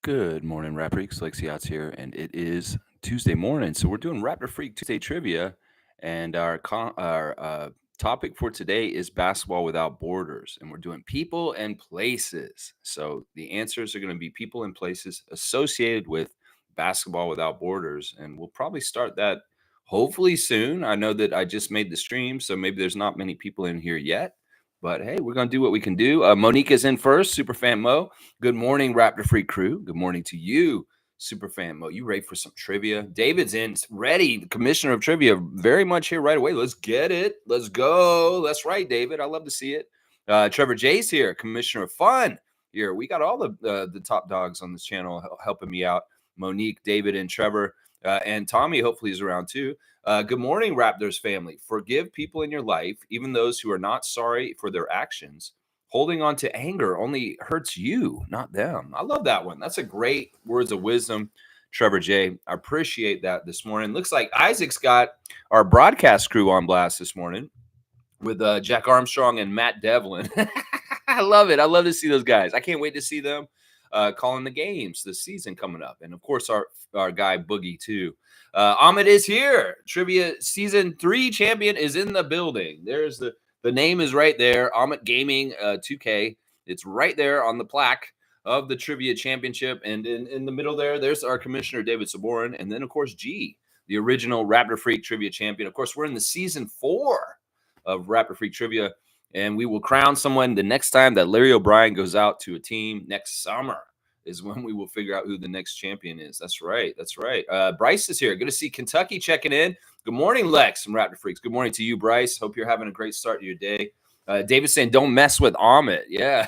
Good morning, Rap Freaks. Lexi Yachts here, and it is Tuesday morning. So we're doing Raptor Freak Tuesday trivia, and our topic for today is basketball without borders, and we're doing people and places. So the answers are going to be people and places associated with basketball without borders, and we'll probably start that hopefully soon. I know that I just made the stream, so maybe there's not many people in here yet. But hey, we're going to do what we can do. Monique is in first, Superfan Mo. Good morning, Raptor Free crew. Good morning to you, Superfan Mo. You ready for some trivia? David's in, ready. The commissioner of trivia, very much here right away. Let's get it. Let's go. That's right, David. I love to see it. Trevor J's here, commissioner of fun. Here, we got all the top dogs on this channel helping me out. Monique, David, and Trevor. And Tommy, hopefully, is around too. Good morning, Raptors family. Forgive people in your life, even those who are not sorry for their actions. Holding on to anger only hurts you, not them. I love that one. That's a great words of wisdom, Trevor J. I appreciate that this morning. Looks like Isaac's got our broadcast crew on blast this morning with Jack Armstrong and Matt Devlin. I love it. I love to see those guys. I can't wait to see them calling the games this season coming up. And, of course, our guy Boogie, too. Ahmed is here. Trivia Season 3 champion is in the building. There's the name is right there. Ahmed Gaming 2K. It's right there on the plaque of the Trivia Championship. And in the middle there's our commissioner, David Saborin. And then, of course, G, the original Raptor Freak Trivia champion. Of course, we're in the Season 4 of Raptor Freak Trivia. And we will crown someone the next time that Larry O'Brien goes out to a team next summer is when we will figure out who the next champion is. That's right. That's right. Bryce is here. Good to see Kentucky checking in. Good morning, Lex from Raptor Freaks. Good morning to you, Bryce. Hope you're having a great start to your day. David saying, don't mess with Ahmed. Yeah.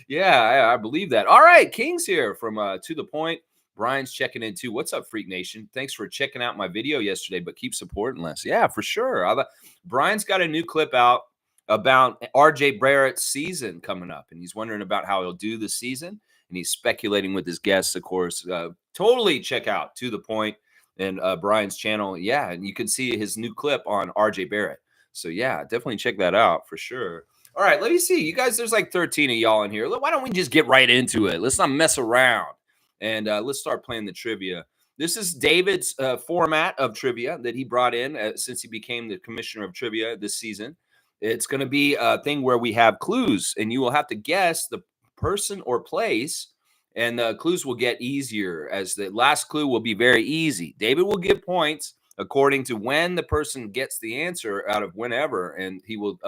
Yeah, I believe that. All right. King's here from To The Point. Brian's checking in too. What's up, Freak Nation? Thanks for checking out my video yesterday, but keep supporting us. Yeah, for sure. Brian's got a new clip out about RJ Barrett's season coming up, and he's wondering about how he'll do this season, and he's speculating with his guests, of course. Totally check out To The Point and Brian's channel. Yeah, and you can see his new clip on RJ Barrett. So, yeah, definitely check that out for sure. All right, let me see. You guys, there's like 13 of y'all in here. Why don't we just get right into it? Let's not mess around. And let's start playing the trivia. This is David's format of trivia that he brought in since he became the commissioner of trivia this season. It's going to be a thing where we have clues, and you will have to guess the person or place, and the clues will get easier, as the last clue will be very easy. David will give points according to when the person gets the answer out of whenever, and he will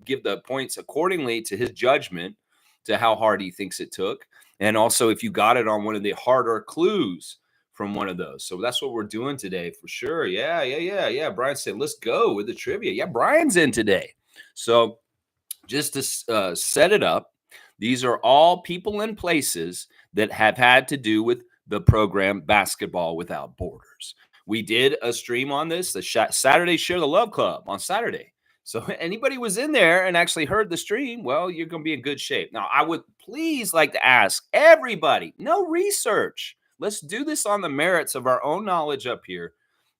give the points accordingly to his judgment to how hard he thinks it took. And also if you got it on one of the harder clues from one of those. So that's what we're doing today for sure. Yeah. Brian said, let's go with the trivia. Yeah, Brian's in today. So just to set it up, these are all people and places that have had to do with the program Basketball Without Borders. We did a stream on this, the Saturday Share the Love Club on Saturday. So anybody was in there and actually heard the stream, well, you're going to be in good shape. Now, I would please like to ask everybody, no research. Let's do this on the merits of our own knowledge up here,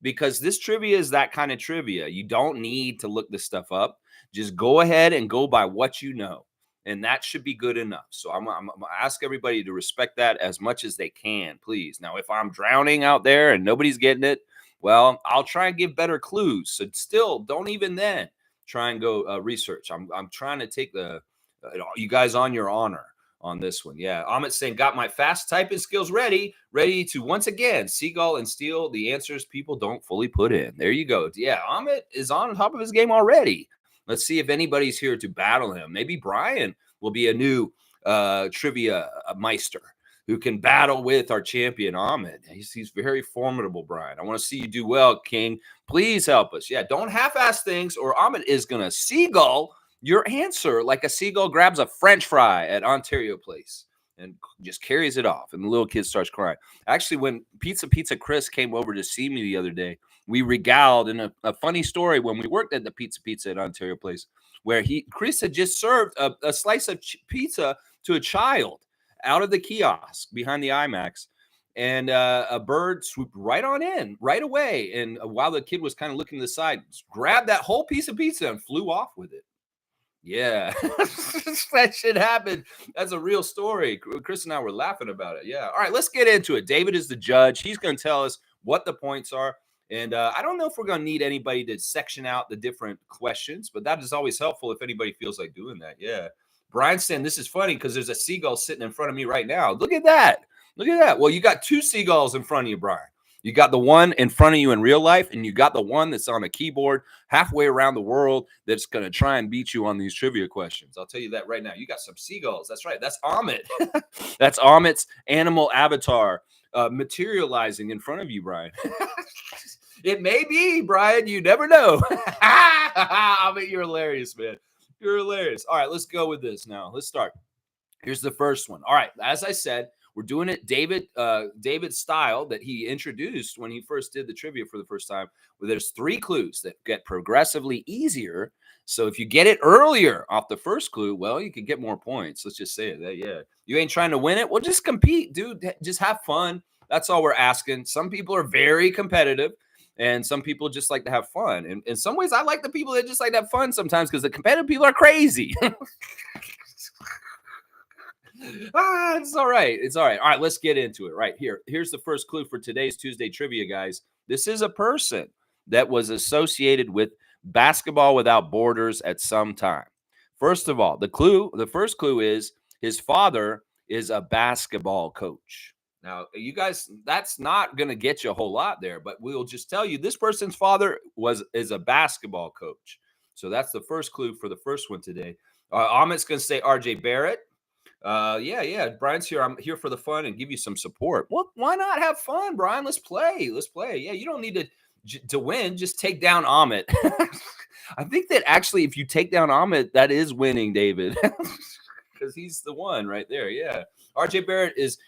because this trivia is that kind of trivia. You don't need to look this stuff up. Just go ahead and go by what you know, and that should be good enough. So I'm going to ask everybody to respect that as much as they can, please. Now, if I'm drowning out there and nobody's getting it, well, I'll try and give better clues. So still, don't even then try and go research. I'm trying to take you guys on your honor on this one. Yeah, Amit saying, got my fast typing skills ready to once again seagull and steal the answers people don't fully put in. There you go. Yeah, Amit is on top of his game already. Let's see if anybody's here to battle him. Maybe Brian will be a new trivia meister who can battle with our champion, Ahmed. He's very formidable, Brian. I want to see you do well, King. Please help us. Yeah, don't half-ass things, or Ahmed is going to seagull your answer like a seagull grabs a French fry at Ontario Place and just carries it off, and the little kid starts crying. Actually, when Pizza Chris came over to see me the other day, we regaled in a funny story when we worked at the Pizza at Ontario Place, where Chris had just served a slice of pizza to a child out of the kiosk behind the IMAX, and a bird swooped right on in right away. And while the kid was kind of looking to the side, grabbed that whole piece of pizza and flew off with it. Yeah, that shit happened. That's a real story. Chris and I were laughing about it. Yeah. All right, let's get into it. David is the judge. He's going to tell us what the points are. And I don't know if we're going to need anybody to section out the different questions, but that is always helpful if anybody feels like doing that. Yeah. Brian's saying this is funny because there's a seagull sitting in front of me right now. Look at that. Look at that. Well, you got two seagulls in front of you, Brian. You got the one in front of you in real life, and you got the one that's on a keyboard halfway around the world that's going to try and beat you on these trivia questions. I'll tell you that right now. You got some seagulls. That's right. That's Amit. That's Amit's animal avatar materializing in front of you, Brian. It may be, Brian. You never know. Amit, you're hilarious, man. You're hilarious. All right, let's go with this now. Let's start. Here's the first one. All right, as I said, we're doing it David's style that he introduced when he first did the trivia for the first time. Where there's 3 clues that get progressively easier. So if you get it earlier off the first clue, well, you can get more points. Let's just say it. Yeah, you ain't trying to win it. Well, just compete, dude. Just have fun. That's all we're asking. Some people are very competitive, and some people just like to have fun. And in some ways, I like the people that just like to have fun sometimes because the competitive people are crazy. It's all right. It's all right. All right, let's get into it right here. Here's the first clue for today's Tuesday trivia, guys. This is a person that was associated with Basketball Without Borders at some time. First of all, the first clue is his father is a basketball coach. Now, you guys, that's not going to get you a whole lot there, but we'll just tell you this person's father is a basketball coach. So that's the first clue for the first one today. Amit's going to say RJ Barrett. Yeah. Brian's here. I'm here for the fun and give you some support. Well, why not have fun, Brian? Let's play. Let's play. Yeah, you don't need to win. Just take down Amit. I think that actually, if you take down Amit, that is winning, David, because he's the one right there. Yeah, RJ Barrett is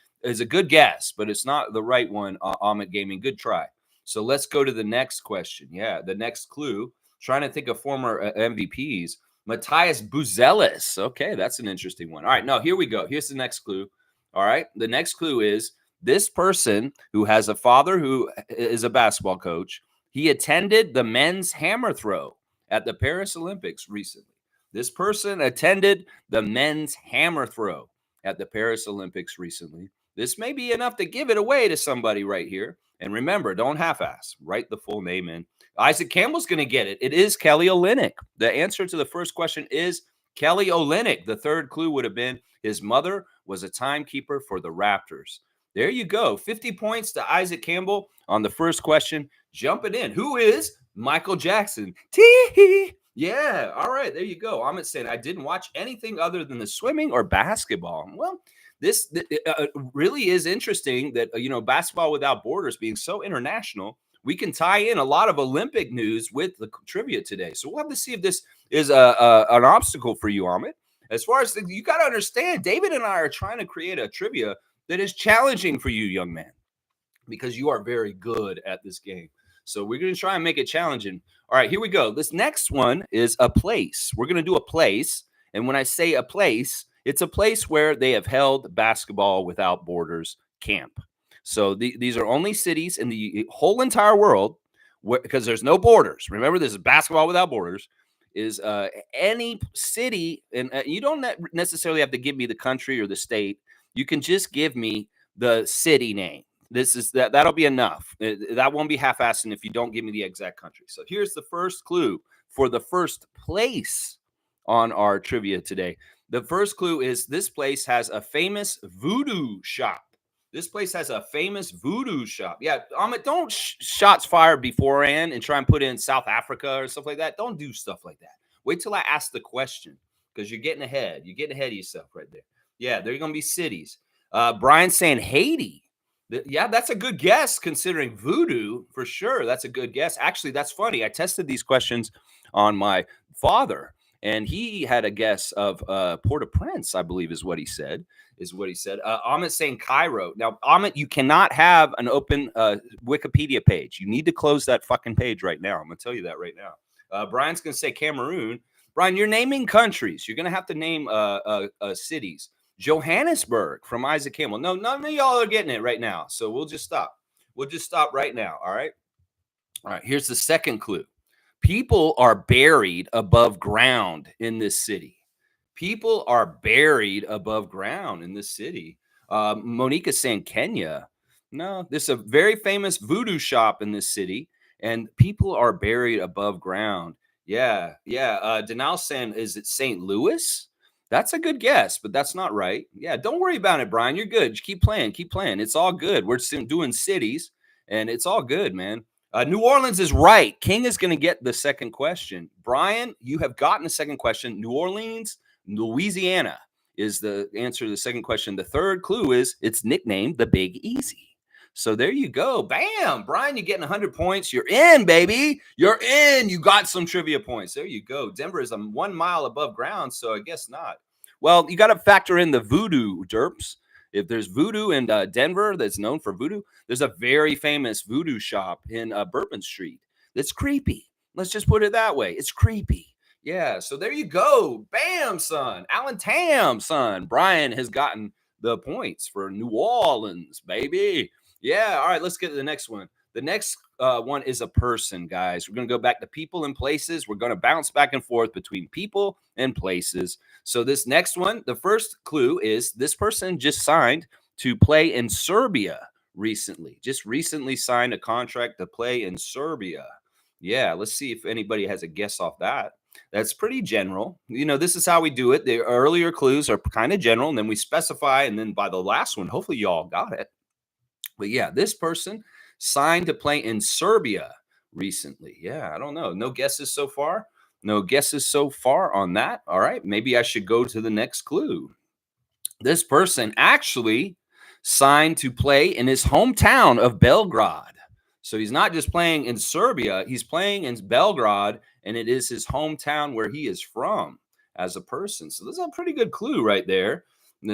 a good guess, but it's not the right one. Amit Gaming, good try. So let's go to the next question. Yeah, the next clue. Trying to think of former MVPs. Matthias Buzelis. Okay, that's an interesting one. All right, no, here we go. Here's the next clue. All right, the next clue is this person who has a father who is a basketball coach. He attended the men's hammer throw at the Paris Olympics recently. This person attended the men's hammer throw at the Paris Olympics recently. This may be enough to give it away to somebody right here. And remember, don't half-ass. Write the full name in. Isaac Campbell's going to get it. It is Kelly Olynyk. The answer to the first question is Kelly Olynyk. The third clue would have been his mother was a timekeeper for the Raptors. There you go. 50 points to Isaac Campbell on the first question. Jumping in. Who is Michael Jackson? Tee. Yeah. All right. There you go. Amit saying I didn't watch anything other than the swimming or basketball. Well, this really is interesting that, Basketball Without Borders being so international, we can tie in a lot of Olympic news with the trivia today. So we'll have to see if this is an obstacle for you, Amit. As far as you got to understand, David and I are trying to create a trivia that is challenging for you, young man, because you are very good at this game. So we're going to try and make it challenging. All right, here we go. This next one is a place. We're going to do a place. And when I say a place, it's a place where they have held Basketball Without Borders camp. So these are only cities in the whole entire world because there's no borders. Remember, this is Basketball Without Borders. Is any city, and you don't necessarily have to give me the country or the state. You can just give me the city name. That'll be enough. That won't be half-assing if you don't give me the exact country. So here's the first clue for the first place on our trivia today. The first clue is this place has a famous voodoo shop. This place has a famous voodoo shop. Yeah, Amit, don't shots fired beforehand and try and put in South Africa or stuff like that. Don't do stuff like that. Wait till I ask the question because you're getting ahead. You're getting ahead of yourself right there. Yeah, there are going to be cities. Brian's saying Haiti. Yeah, that's a good guess considering voodoo for sure. That's a good guess. Actually, that's funny. I tested these questions on my father, and he had a guess of Port-au-Prince, I believe is what he said. Amit's saying Cairo. Now, Amit, you cannot have an open Wikipedia page. You need to close that fucking page right now. I'm going to tell you that right now. Brian's going to say Cameroon. Brian, you're naming countries. You're going to have to name cities. Johannesburg from Isaac Campbell. No, none of y'all are getting it right now. So we'll just stop. We'll just stop right now. All right. All right. Here's the second clue. People are buried above ground in this city. People are buried above ground in this city. Monica's saying Kenya. No, there's a very famous voodoo shop in this city, and people are buried above ground. Yeah, yeah. Denal saying, is it St. Louis? That's a good guess, but that's not right. Yeah, don't worry about it, Brian. You're good. Just keep playing. Keep playing. It's all good. We're doing cities, and it's all good, man. New Orleans is right. King is going to get the second question. Brian, you have gotten the second question. New Orleans, Louisiana is the answer to the second question. The third clue is it's nicknamed the Big Easy. So there you go. Bam. Brian, you're getting 100 points. You're in, baby. You're in. You got some trivia points. There you go. Denver is 1 mile above ground, so I guess not. Well, you got to factor in the voodoo, derps. If there's voodoo in Denver that's known for voodoo, there's a very famous voodoo shop in Bourbon Street that's creepy. Let's just put it that way. It's creepy. Yeah, so there you go. Bam, son. Alan Tam, son. Brian has gotten the points for New Orleans, baby. Yeah, all right, let's get to the next one. The next one is a person, guys. We're going to go back to people and places. We're going to bounce back and forth between people and places. So this next one, the first clue is this person just signed to play in Serbia recently. Just recently signed a contract to play in Serbia. Yeah, let's see if anybody has a guess off that. That's pretty general. You know, this is how we do it. The earlier clues are kind of general, and then we specify, and then by the last one, hopefully you all got it. But yeah, this person signed to play in Serbia recently. Yeah, I don't know. No guesses so far. No guesses so far on that. All right, maybe I should go to the next clue. This person actually signed to play in his hometown of Belgrade. So he's not just playing in Serbia, he's playing in Belgrade, and it is his hometown where he is from as a person. So this is a pretty good clue right there.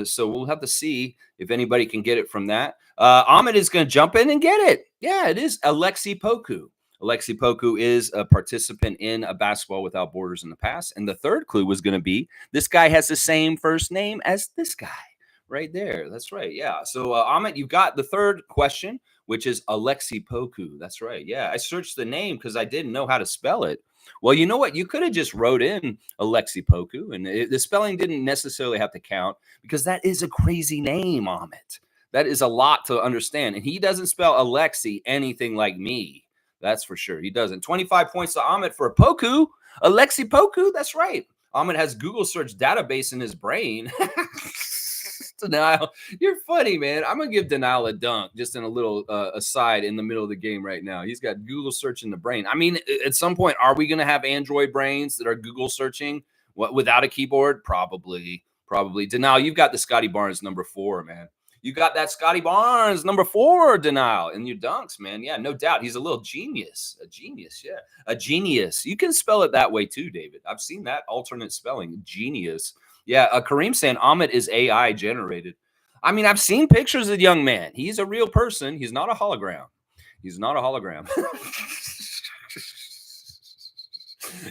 So we'll have to see if anybody can get it from that. Ahmed is going to jump in and get it. Yeah, it is Alexei Poku. Alexei Poku is a participant in a Basketball Without Borders in the past. And the third clue was going to be this guy has the same first name as this guy right there. That's right. Yeah. So Ahmed, you got the third question, which is Alexei Poku. That's right. Yeah. I searched the name because I didn't know how to spell it. Well, you know what? You could have just wrote in Alexei Poku, and the spelling didn't necessarily have to count because that is a crazy name, Ahmed. That is a lot to understand. And he doesn't spell Alexei anything like me. That's for sure. He doesn't. 25 points to Ahmed for Poku. Alexei Poku. That's right. Ahmed has Google search database in his brain. Denial, you're funny, man. I'm gonna give Denial a dunk just in a little aside in the middle of the game right now. He's got Google search in the brain. I mean, at some point, are we gonna have Android brains that are Google searching without a keyboard? Probably. Denial, you've got the Scotty Barnes number 4, man. You got that Scotty Barnes number 4, Denial, in your dunks, man. Yeah, no doubt. He's a little genius. A genius, yeah. A genius. You can spell it that way too, David. I've seen that alternate spelling. Genius. Yeah, Kareem saying Ahmed is AI generated. I mean, I've seen pictures of the young man. He's a real person. He's not a hologram. He's not a hologram.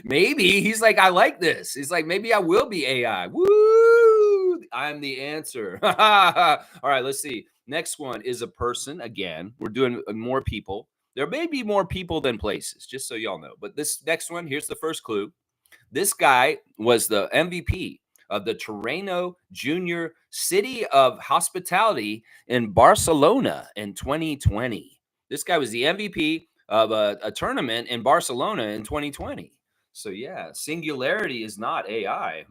Maybe he's like, I like this. He's like, maybe I will be AI. Woo! I'm the answer. All right, let's see. Next one is a person. Again, we're doing more people. There may be more people than places, just so y'all know. But this next one, here's the first clue. This guy was the MVP of the Torreno Junior City of Hospitality in Barcelona in 2020. This guy was the MVP of a tournament in Barcelona in 2020. So yeah, singularity is not AI.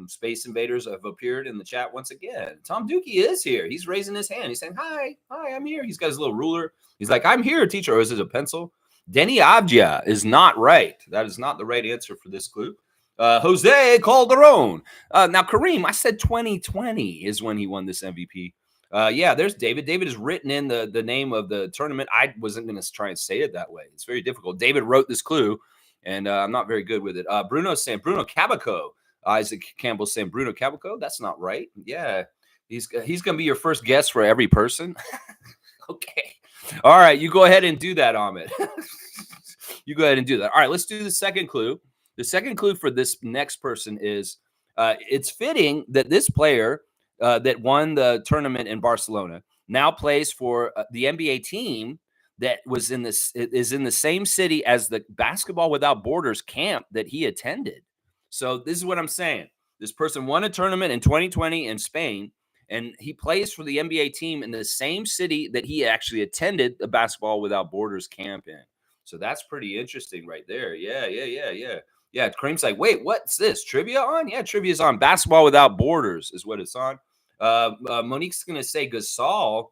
Space Invaders have appeared in the chat once again. Tom Dookie is here. He's raising his hand. He's saying, hi, I'm here. He's got his little ruler. He's like, I'm here, teacher. Or is it a pencil? Denny Abdia is not right. That is not the right answer for this clue. Jose Calderon. Now, Kareem, I said 2020 is when he won this MVP. Yeah, there's David. David has written in the name of the tournament. I wasn't going to try and say it that way. It's very difficult. David wrote this clue, and I'm not very good with it. Bruno's saying Bruno Cabico. Isaac Campbell saying Bruno Cabico. That's not right. Yeah, he's going to be your first guess for every person. Okay. All right, you go ahead and do that, Ahmed. You go ahead and do that. All right, let's do the second clue. The second clue for this next person is it's fitting that this player that won the tournament in Barcelona now plays for the NBA team that was is in the same city as the Basketball Without Borders camp that he attended. So this is what I'm saying. This person won a tournament in 2020 in Spain, and he plays for the NBA team in the same city that he actually attended the Basketball Without Borders camp in. So that's pretty interesting right there. Yeah. Yeah, Kareem's like, wait, what's this? Trivia on? Yeah, trivia's on. Basketball Without Borders is what it's on. Monique's going to say Gasol.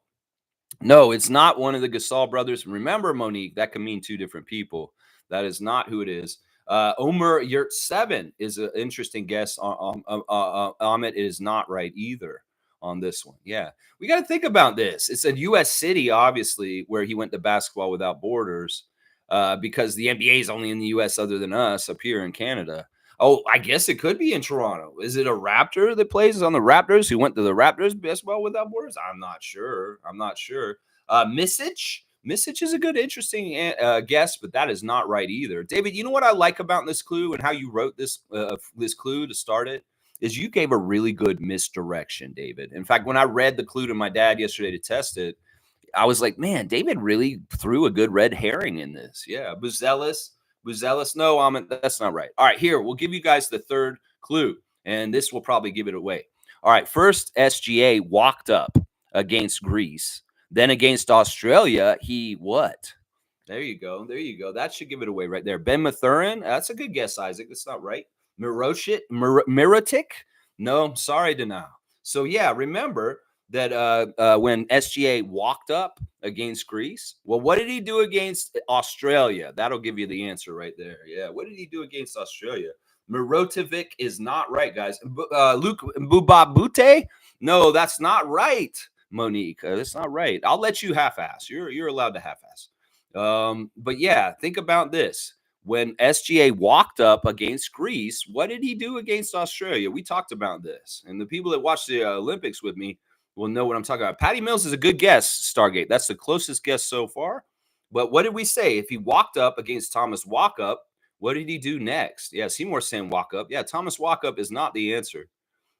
No, it's not one of the Gasol brothers. Remember, Monique, that can mean two different people. That is not who it is. Omer Yurt 7 is an interesting guess. Ahmed is not right either on this one. Yeah, we got to think about this. It's a U.S. city, obviously, where he went to Basketball Without Borders because the NBA is only in the U.S. other than us up here in Canada. Oh, I guess it could be in Toronto. Is it a Raptor that plays on the Raptors who went to the Raptors Basketball Without Borders? I'm not sure. Misich is a good, interesting guess, but that is not right either. David, you know what I like about this clue and how you wrote this clue to start it? Is you gave a really good misdirection, David. In fact, when I read the clue to my dad yesterday to test it, I was like, man, David really threw a good red herring in this. Yeah, Buzelis. No, that's not right. All right, here, we'll give you guys the third clue, and this will probably give it away. All right, first, SGA walked up against Greece. Then against Australia, he what? There you go. That should give it away right there. Ben Mathurin. That's a good guess, Isaac. That's not right. Mirotic? No, sorry, Denal. So, yeah, remember that when SGA walked up against Greece, well, what did he do against Australia? That'll give you the answer right there. Yeah, what did he do against Australia? Mirotovic is not right, guys. Luke Mbubabute? No, that's not right, Monique. That's not right. I'll let you half-ass. You're allowed to half-ass. But, yeah, think about this. When SGA walked up against Greece, what did he do against Australia? We talked about this. And the people that watch the Olympics with me will know what I'm talking about. Patty Mills is a good guess, Stargate. That's the closest guess so far. But what did we say? If he walked up against Thomas Walkup, what did he do next? Yeah, Seymour's saying Walkup. Yeah, Thomas Walkup is not the answer.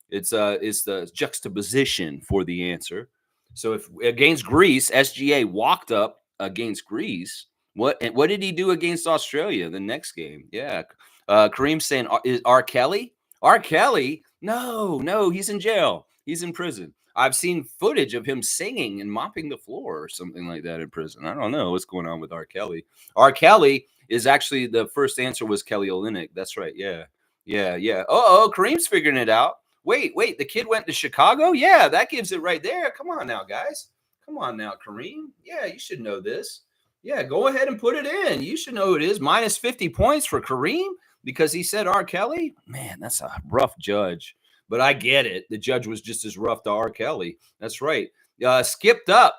It's the juxtaposition for the answer. So if against Greece, SGA walked up against Greece, what did he do against Australia the next game? Yeah. Kareem's saying, is R. Kelly? R. Kelly? No, he's in jail. He's in prison. I've seen footage of him singing and mopping the floor or something like that in prison. I don't know what's going on with R. Kelly. R. Kelly is actually, the first answer was Kelly Olynyk. That's right. Yeah. Kareem's figuring it out. Wait, the kid went to Chicago? Yeah, that gives it right there. Come on now, guys. Come on now, Kareem. Yeah, you should know this. Yeah, go ahead and put it in. You should know who it is. Minus 50 points for Kareem because he said R. Kelly. Man, that's a rough judge. But I get it. The judge was just as rough to R. Kelly. That's right. Skipped up.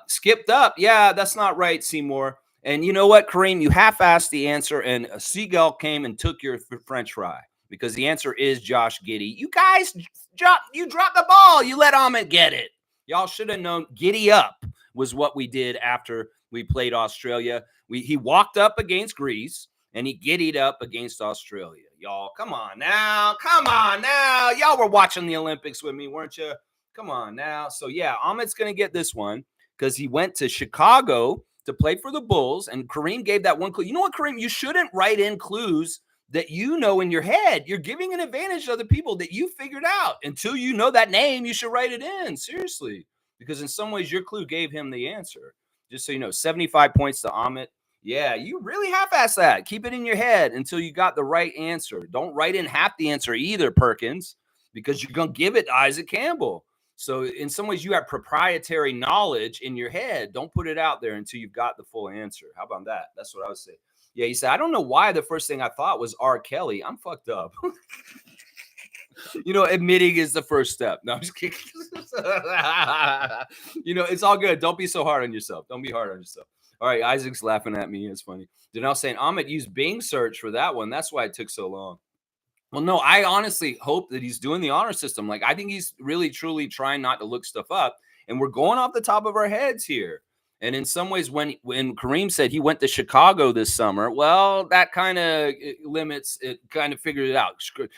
Yeah, that's not right, Seymour. And you know what, Kareem? You half-assed the answer, and a seagull came and took your French fry because the answer is Josh Giddey. You guys dropped the ball. You let Ahmed get it. Y'all should have known. Giddy up was what we did after we played Australia. He walked up against Greece, and he giddied up against Australia. Y'all, come on now. Y'all were watching the Olympics with me, weren't you? Come on now. So, yeah, Ahmed's going to get this one because he went to Chicago to play for the Bulls, and Kareem gave that one clue. You know what, Kareem? You shouldn't write in clues that you know in your head. You're giving an advantage to other people that you figured out. Until you know that name, you should write it in. Seriously. Because in some ways, your clue gave him the answer. Just so you know, 75 points to Ahmed. Yeah, you really half-ass that. Keep it in your head until you got the right answer. Don't write in half the answer either, Perkins, because you're going to give it to Isaac Campbell. So in some ways, you have proprietary knowledge in your head. Don't put it out there until you've got the full answer. How about that? That's what I would say. Yeah, he said, I don't know why the first thing I thought was R. Kelly. I'm fucked up. Admitting is the first step. No, I'm just kidding. It's all good. Don't be so hard on yourself. Don't be hard on yourself. All right, Isaac's laughing at me. It's funny. Denell saying, Ahmed used Bing search for that one. That's why it took so long. Well, no, I honestly hope that he's doing the honor system. Like, I think he's really, truly trying not to look stuff up. And we're going off the top of our heads here. And in some ways, when Kareem said he went to Chicago this summer, well, that kind of limits it, kind of figured it out.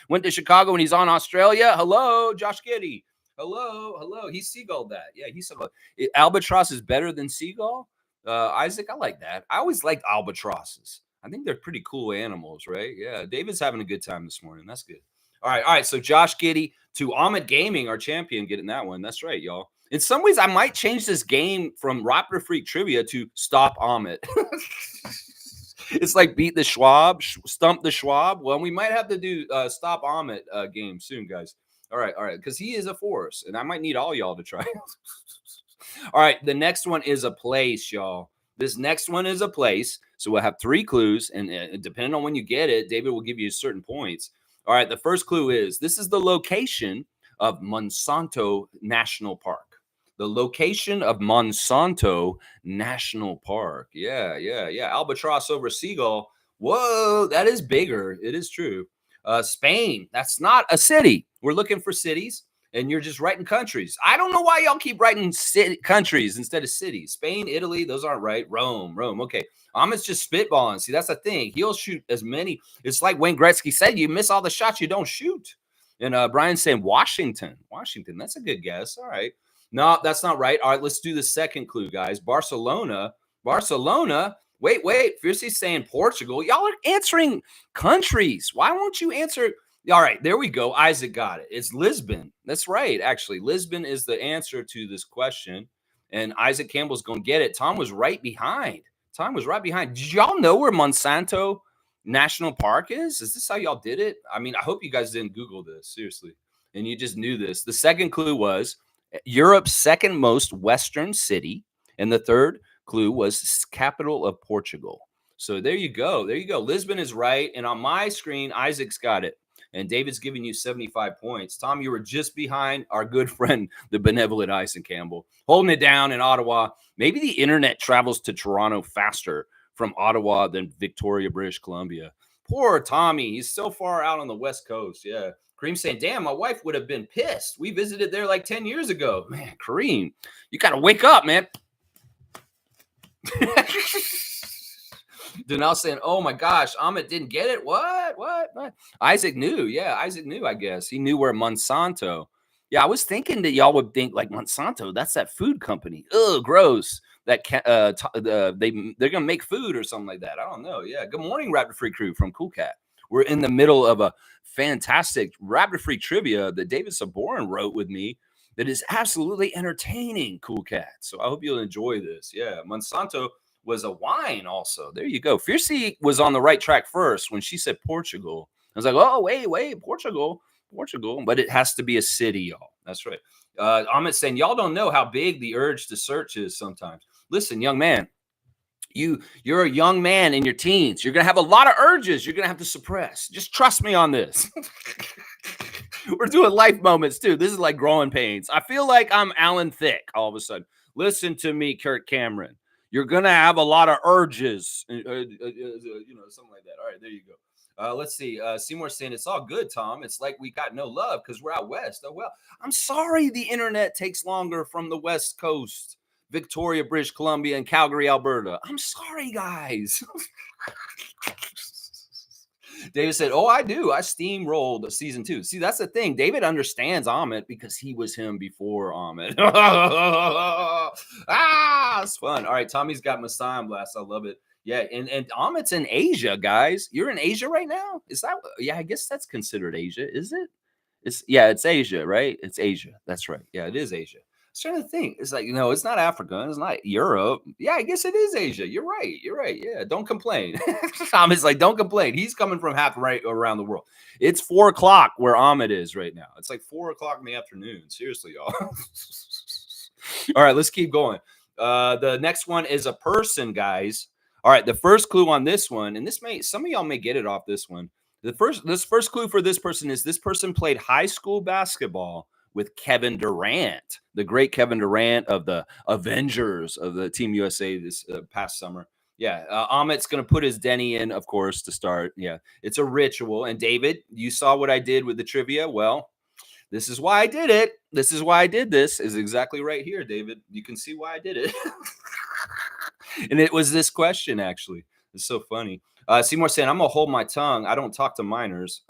Went to Chicago and he's on Australia. Hello, Josh Giddey. Hello. He seagulled that. Yeah, he seagulled. Albatross is better than seagull. Isaac, I like that. I always liked albatrosses. I think they're pretty cool animals, right? Yeah. David's having a good time this morning. That's good. All right. All right. So Josh Giddy to Ahmed Gaming, our champion, getting that one. That's right, y'all. In some ways, I might change this game from Raptor Freak Trivia to Stop Ahmed. It's like beat the Schwab, stump the Schwab. Well, we might have to do Stop Ahmed game soon, guys. All right. All right. Because he is a force, and I might need all y'all to try. All right, the next one is a place, y'all. This next one is a place. So we'll have 3 clues, and depending on when you get it, David will give you certain points. All right, the first clue is this is the location of Monsanto National Park. The location of Monsanto National Park. Yeah. Albatross over seagull. Whoa, that is bigger. It is true. Spain. That's not a city. We're looking for cities. And you're just writing countries. I don't know why y'all keep writing countries instead of cities. Spain, Italy, those aren't right. Rome. Okay. Ahmed's just spitballing. See, that's the thing. He'll shoot as many. It's like Wayne Gretzky said, you miss all the shots you don't shoot. And Brian's saying Washington. That's a good guess. All right. No, that's not right. All right, let's do the second clue, guys. Barcelona. Wait. Fiercely's saying Portugal. Y'all are answering countries. Why won't you answer? All right, there we go. Isaac got it. It's Lisbon. That's right, actually. Lisbon is the answer to this question, and Isaac Campbell's going to get it. Tom was right behind. Did y'all know where Monsanto National Park is? Is this how y'all did it? I mean, I hope you guys didn't Google this, seriously, and you just knew this. The second clue was Europe's second most western city, and the third clue was capital of Portugal. So there you go. Lisbon is right, and on my screen, Isaac's got it. And David's giving you 75 points. Tom, you were just behind our good friend, the benevolent Isaac Campbell, holding it down in Ottawa. Maybe the internet travels to Toronto faster from Ottawa than Victoria, British Columbia. Poor Tommy. He's so far out on the West Coast. Yeah. Kareem saying, damn, my wife would have been pissed. We visited there like 10 years ago. Man, Kareem, you got to wake up, man. Denal saying, oh my gosh, Ahmed didn't get it. What? Isaac knew. Yeah, Isaac knew, I guess. He knew where Monsanto. Yeah, I was thinking that y'all would think like Monsanto, that's that food company. Ugh, gross. That they're gonna make food or something like that. I don't know. Yeah. Good morning, Raptor Free Crew from Cool Cat. We're in the middle of a fantastic Raptor Free trivia that David Saborin wrote with me that is absolutely entertaining, Cool Cat. So I hope you'll enjoy this. Yeah, Monsanto was a wine also. There you go. Fiercey was on the right track first when she said Portugal. I was like, oh, wait, Portugal. But it has to be a city, y'all. That's right. Ahmed saying, y'all don't know how big the urge to search is sometimes. Listen, young man, you're a young man in your teens. You're going to have a lot of urges you're going to have to suppress. Just trust me on this. We're doing life moments, too. This is like growing pains. I feel like I'm Alan Thicke all of a sudden. Listen to me, Kurt Cameron. You're going to have a lot of urges, something like that. All right, there you go. Let's see. Seymour saying, it's all good, Tom. It's like we got no love because we're out west. Oh, well, I'm sorry the internet takes longer from the West Coast, Victoria, British Columbia, and Calgary, Alberta. I'm sorry, guys. David said, oh, I do. I steamrolled season 2. See, that's the thing. David understands Ahmed because he was him before Ahmed. It's fun. All right, Tommy's got Messiah Blast. I love it. Yeah, and Ahmed's in Asia, guys. You're in Asia right now? Is that? Yeah, I guess that's considered Asia, is it? It's Asia, right? It's Asia. That's right. Yeah, it is Asia. I was trying to think. It's like, it's not Africa. It's not Europe. Yeah, I guess it is Asia. You're right. Yeah, don't complain. Ahmed's like, don't complain. He's coming from half right around the world. It's 4:00 where Ahmed is right now. It's like 4:00 in the afternoon. Seriously, y'all. All right, let's keep going. The next one is a person, guys. All right, the first clue on this one, and some of y'all may get it off this one. This first clue for this person is this person played high school basketball with Kevin Durant, the great Kevin Durant of the Avengers of the Team USA this past summer. Yeah, Ahmed's going to put his Denny in, of course, to start. Yeah, it's a ritual. And David, you saw what I did with the trivia. Well, this is why I did it. This is why I did this. Is exactly right here, David. You can see why I did it. And it was this question, actually. It's so funny. Seymour saying, I'm going to hold my tongue. I don't talk to minors.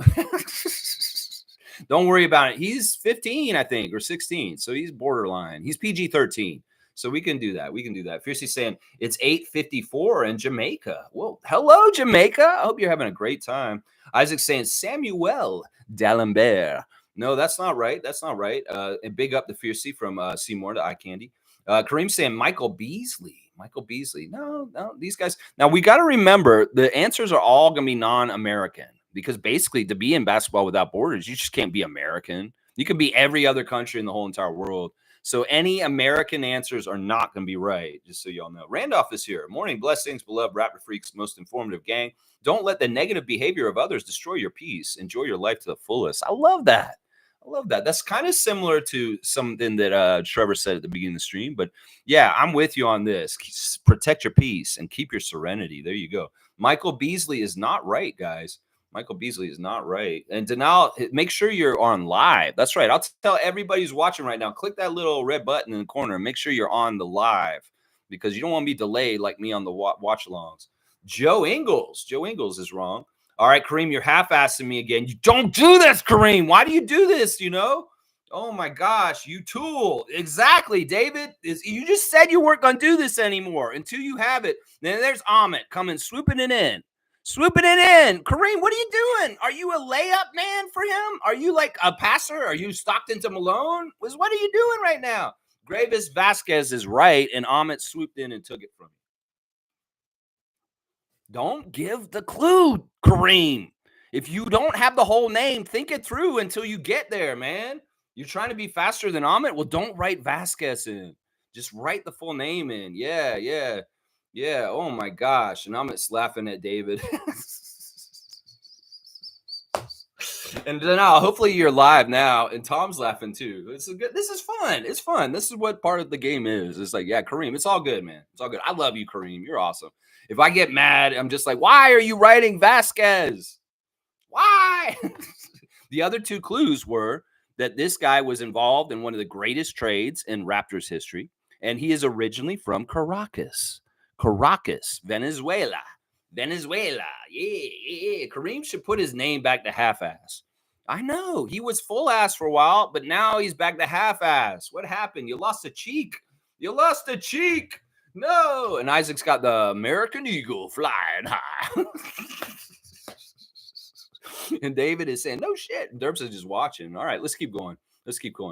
Don't worry about it. He's 15, I think, or 16. So he's borderline. He's PG-13. So we can do that. We can do that. Fiercely saying it's 8:54 in Jamaica. Well, hello, Jamaica. I hope you're having a great time. Isaac saying Samuel D'Alembert. No, that's not right. That's not right. And big up the Fiercely from Seymour to Eye Candy. Kareem saying Michael Beasley. Michael Beasley. No, these guys. Now we got to remember the answers are all going to be non-American because basically to be in basketball without borders, you just can't be American. You can be every other country in the whole entire world. So any American answers are not going to be right, just so y'all know. Randolph is here. Morning blessings, beloved Raptor Freaks, most informative gang. Don't let the negative behavior of others destroy your peace. Enjoy your life to the fullest. I love that. I love that. That's kind of similar to something that Trevor said at the beginning of the stream. But yeah, I'm with you on this. Protect your peace and keep your serenity. There you go. Michael Beasley is not right, guys. Michael Beasley is not right. And Denal, make sure you're on live. That's right. I'll tell everybody who's watching right now, click that little red button in the corner and make sure you're on the live because you don't want to be delayed like me on the watch-alongs. Joe Ingles is wrong. All right, Kareem, you're half-assing me again. You don't do this, Kareem. Why do you do this, you know? Oh, my gosh, you tool. Exactly, David. You just said you weren't going to do this anymore until you have it. Then there's Ahmet coming, swooping it in. Swooping it in. Kareem, what are you doing? Are you a layup man for him? Are you like a passer? Are you Stockton to Malone? What are you doing right now? Gravis Vasquez is right, and Ahmet swooped in and took it from you. Don't give the clue, Kareem. If you don't have the whole name, think it through until you get there, man. You're trying to be faster than Ahmet? Well, don't write Vasquez in. Just write the full name in. Yeah. Oh, my gosh. And Ahmet's laughing at David. And then hopefully you're live now, and Tom's laughing too. This is fun. It's fun. This is what part of the game is. It's like, yeah, Kareem, it's all good, man. It's all good. I love you, Kareem. You're awesome. If I get mad, I'm just like, why are you writing Vasquez? Why? The other two clues were that this guy was involved in one of the greatest trades in Raptors history, and he is originally from Caracas, Venezuela. Yeah. Kareem should put his name back to half-ass. I know. He was full-ass for a while, but now he's back to half-ass. What happened? You lost a cheek. No. And Isaac's got the American Eagle flying high. And David is saying, no shit. Derps is just watching. All right, let's keep going.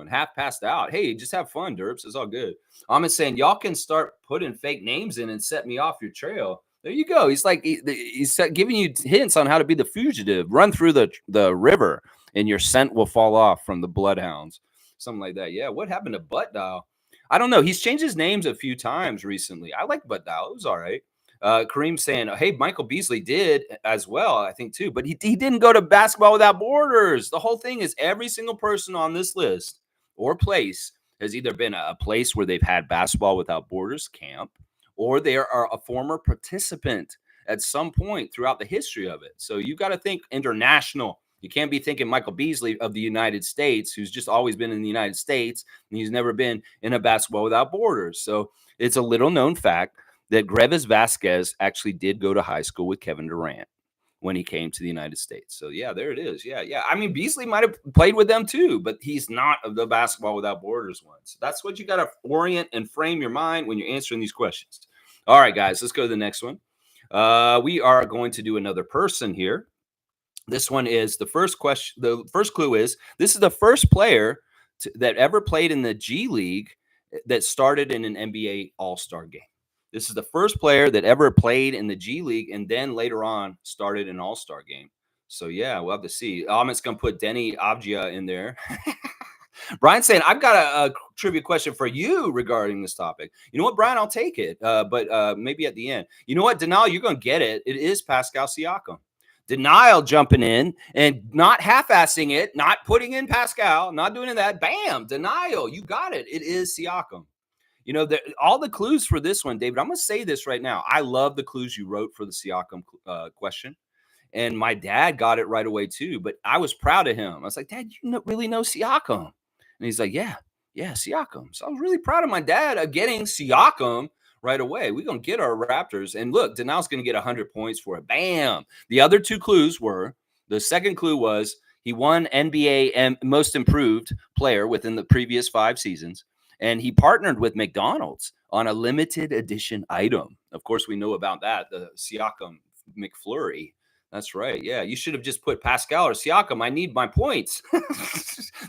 Half passed out. Hey, just have fun, Derps. It's all good. I'm saying y'all can start putting fake names in and set me off your trail. There you go. He's like he's giving you hints on how to be the fugitive. Run through the river, and your scent will fall off from the bloodhounds. Something like that. Yeah. What happened to Butt Dial? I don't know. He's changed his names a few times recently. I like Butt Dial. It was all right. Kareem saying, hey, Michael Beasley did as well, I think, too. But he didn't go to Basketball Without Borders. The whole thing is every single person on this list or place has either been a place where they've had Basketball Without Borders camp, or they are a former participant at some point throughout the history of it. So you got to think international. You can't be thinking Michael Beasley of the United States, who's just always been in the United States, and he's never been in a Basketball Without Borders. So it's a little known fact that Gravis Vasquez actually did go to high school with Kevin Durant when he came to the United States. So, yeah, there it is. Yeah. I mean, Beasley might have played with them too, but he's not of the Basketball Without Borders one. So that's what you got to orient and frame your mind when you're answering these questions. All right, guys, let's go to the next one. We are going to do another person here. This one is the first question. The first clue is this is the first player that ever played in the G League that started in an NBA All-Star game. This is the first player that ever played in the G League and then later on started an All-Star game. So, yeah, we'll have to see. Amit's going to put Denny Avdia in there. Brian's saying, I've got a trivia question for you regarding this topic. You know what, Brian? I'll take it, but maybe at the end. You know what, Denial? You're going to get it. It is Pascal Siakam. Denial jumping in and not half-assing it, not putting in Pascal, not doing that. Bam, Denial. You got it. It is Siakam. You know, all the clues for this one, David, I'm going to say this right now. I love the clues you wrote for the Siakam question. And my dad got it right away, too. But I was proud of him. I was like, Dad, you really know Siakam? And he's like, yeah, Siakam. So I was really proud of my dad of getting Siakam right away. We're going to get our Raptors. And look, Denal's going to get 100 points for it. Bam. The other two clues were, the second clue was he won NBA Most Improved Player within the previous 5 seasons. And he partnered with McDonald's on a limited edition item. Of course, we know about that, the Siakam McFlurry. That's right. Yeah, you should have just put Pascal or Siakam. I need my points.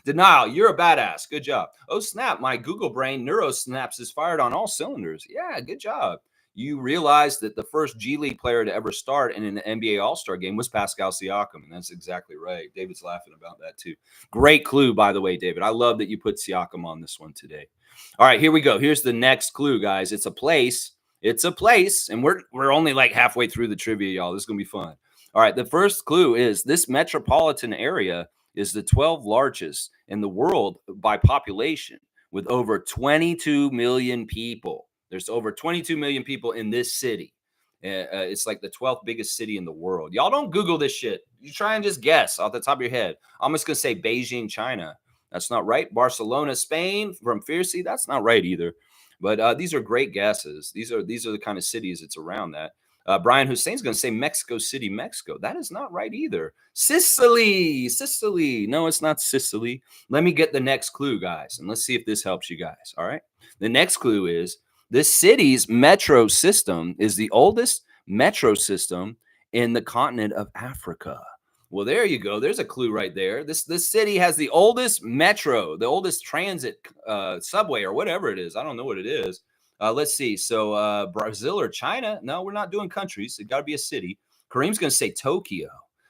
Denial. You're a badass. Good job. Oh, snap. My Google brain neurosnaps is fired on all cylinders. Yeah, good job. You realize that the first G League player to ever start in an NBA All-Star game was Pascal Siakam, and that's exactly right. David's laughing about that too. Great clue, by the way, David. I love that you put Siakam on this one today. All right, here we go. Here's the next clue, guys. It's a place. It's a place, and we're only like halfway through the trivia, y'all. This is gonna be fun. All right, the first clue is this metropolitan area is the 12th largest in the world by population, with over 22 million people. There's over 22 million people in this city. It's like the 12th biggest city in the world. Y'all don't Google this shit. You try and just guess off the top of your head. I'm just going to say Beijing, China. That's not right. Barcelona, Spain from Fiercy. That's not right either. But these are great guesses. These are the kind of cities it's around that. Brian Hussein's going to say Mexico City, Mexico. That is not right either. Sicily. No, it's not Sicily. Let me get the next clue, guys, and let's see if this helps you guys. All right. The next clue is this city's metro system is the oldest metro system in the continent of Africa. Well, there you go. There's a clue right there. This city has the oldest metro, the oldest transit subway or whatever it is. I don't know what it is. Let's see. So Brazil or China? No, we're not doing countries. It got to be a city. Kareem's going to say Tokyo.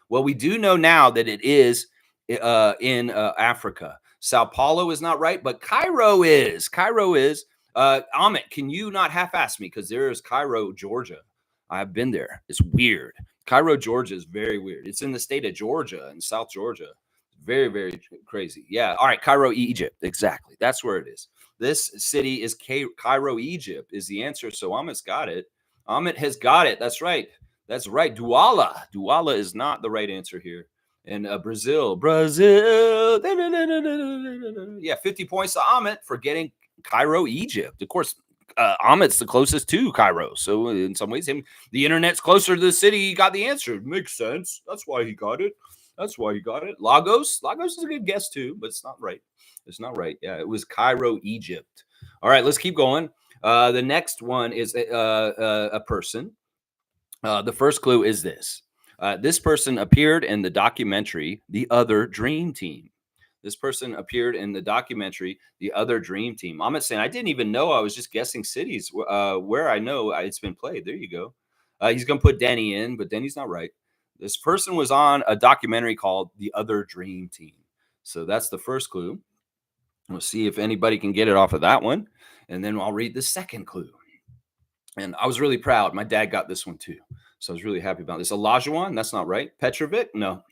Well, we do know now that it is in Africa. Sao Paulo is not right, but Cairo is. Cairo is. Amit, can you not half-ass me? Because there is Cairo, Georgia. I've been there. It's weird. Cairo, Georgia is very weird. It's in the state of Georgia, in South Georgia. Very, very crazy. Yeah. All right. Cairo, Egypt. Exactly. That's where it is. This city is Cairo, Egypt is the answer. So Amit's got it. Amit has got it. That's right. That's right. Douala. Douala is not the right answer here. And Brazil. Yeah, 50 points to Amit for getting Cairo, Egypt. Of course, Amit's the closest to Cairo. So in some ways, the internet's closer to the city. He got the answer. It makes sense. That's why he got it. Lagos. Lagos is a good guess too, but it's not right. It's not right. Yeah, it was Cairo, Egypt. All right, let's keep going. The next one is a person. The first clue is this. This person appeared in the documentary The Other Dream Team. This person appeared in the documentary The Other Dream Team. I'm saying I didn't even know. I was just guessing cities where I know it's been played. There you go. He's going to put Denny in, but Denny's not right. This person was on a documentary called The Other Dream Team. So that's the first clue. We'll see if anybody can get it off of that one. And then I'll read the second clue. And I was really proud. My dad got this one too. So I was really happy about this. Olajuwon, that's not right. Petrovic, no.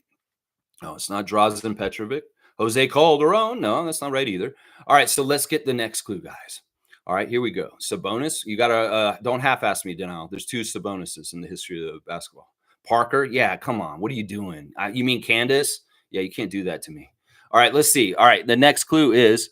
No, it's not Drazen Petrovic. Jose Calderon, no, that's not right either. All right, so let's get the next clue, guys. All right, here we go. Sabonis, you got to, don't half-ass me, Denal. There's 2 Sabonises in the history of basketball. Parker, yeah, come on. What are you doing? You mean Candace? Yeah, you can't do that to me. All right, let's see. All right, the next clue is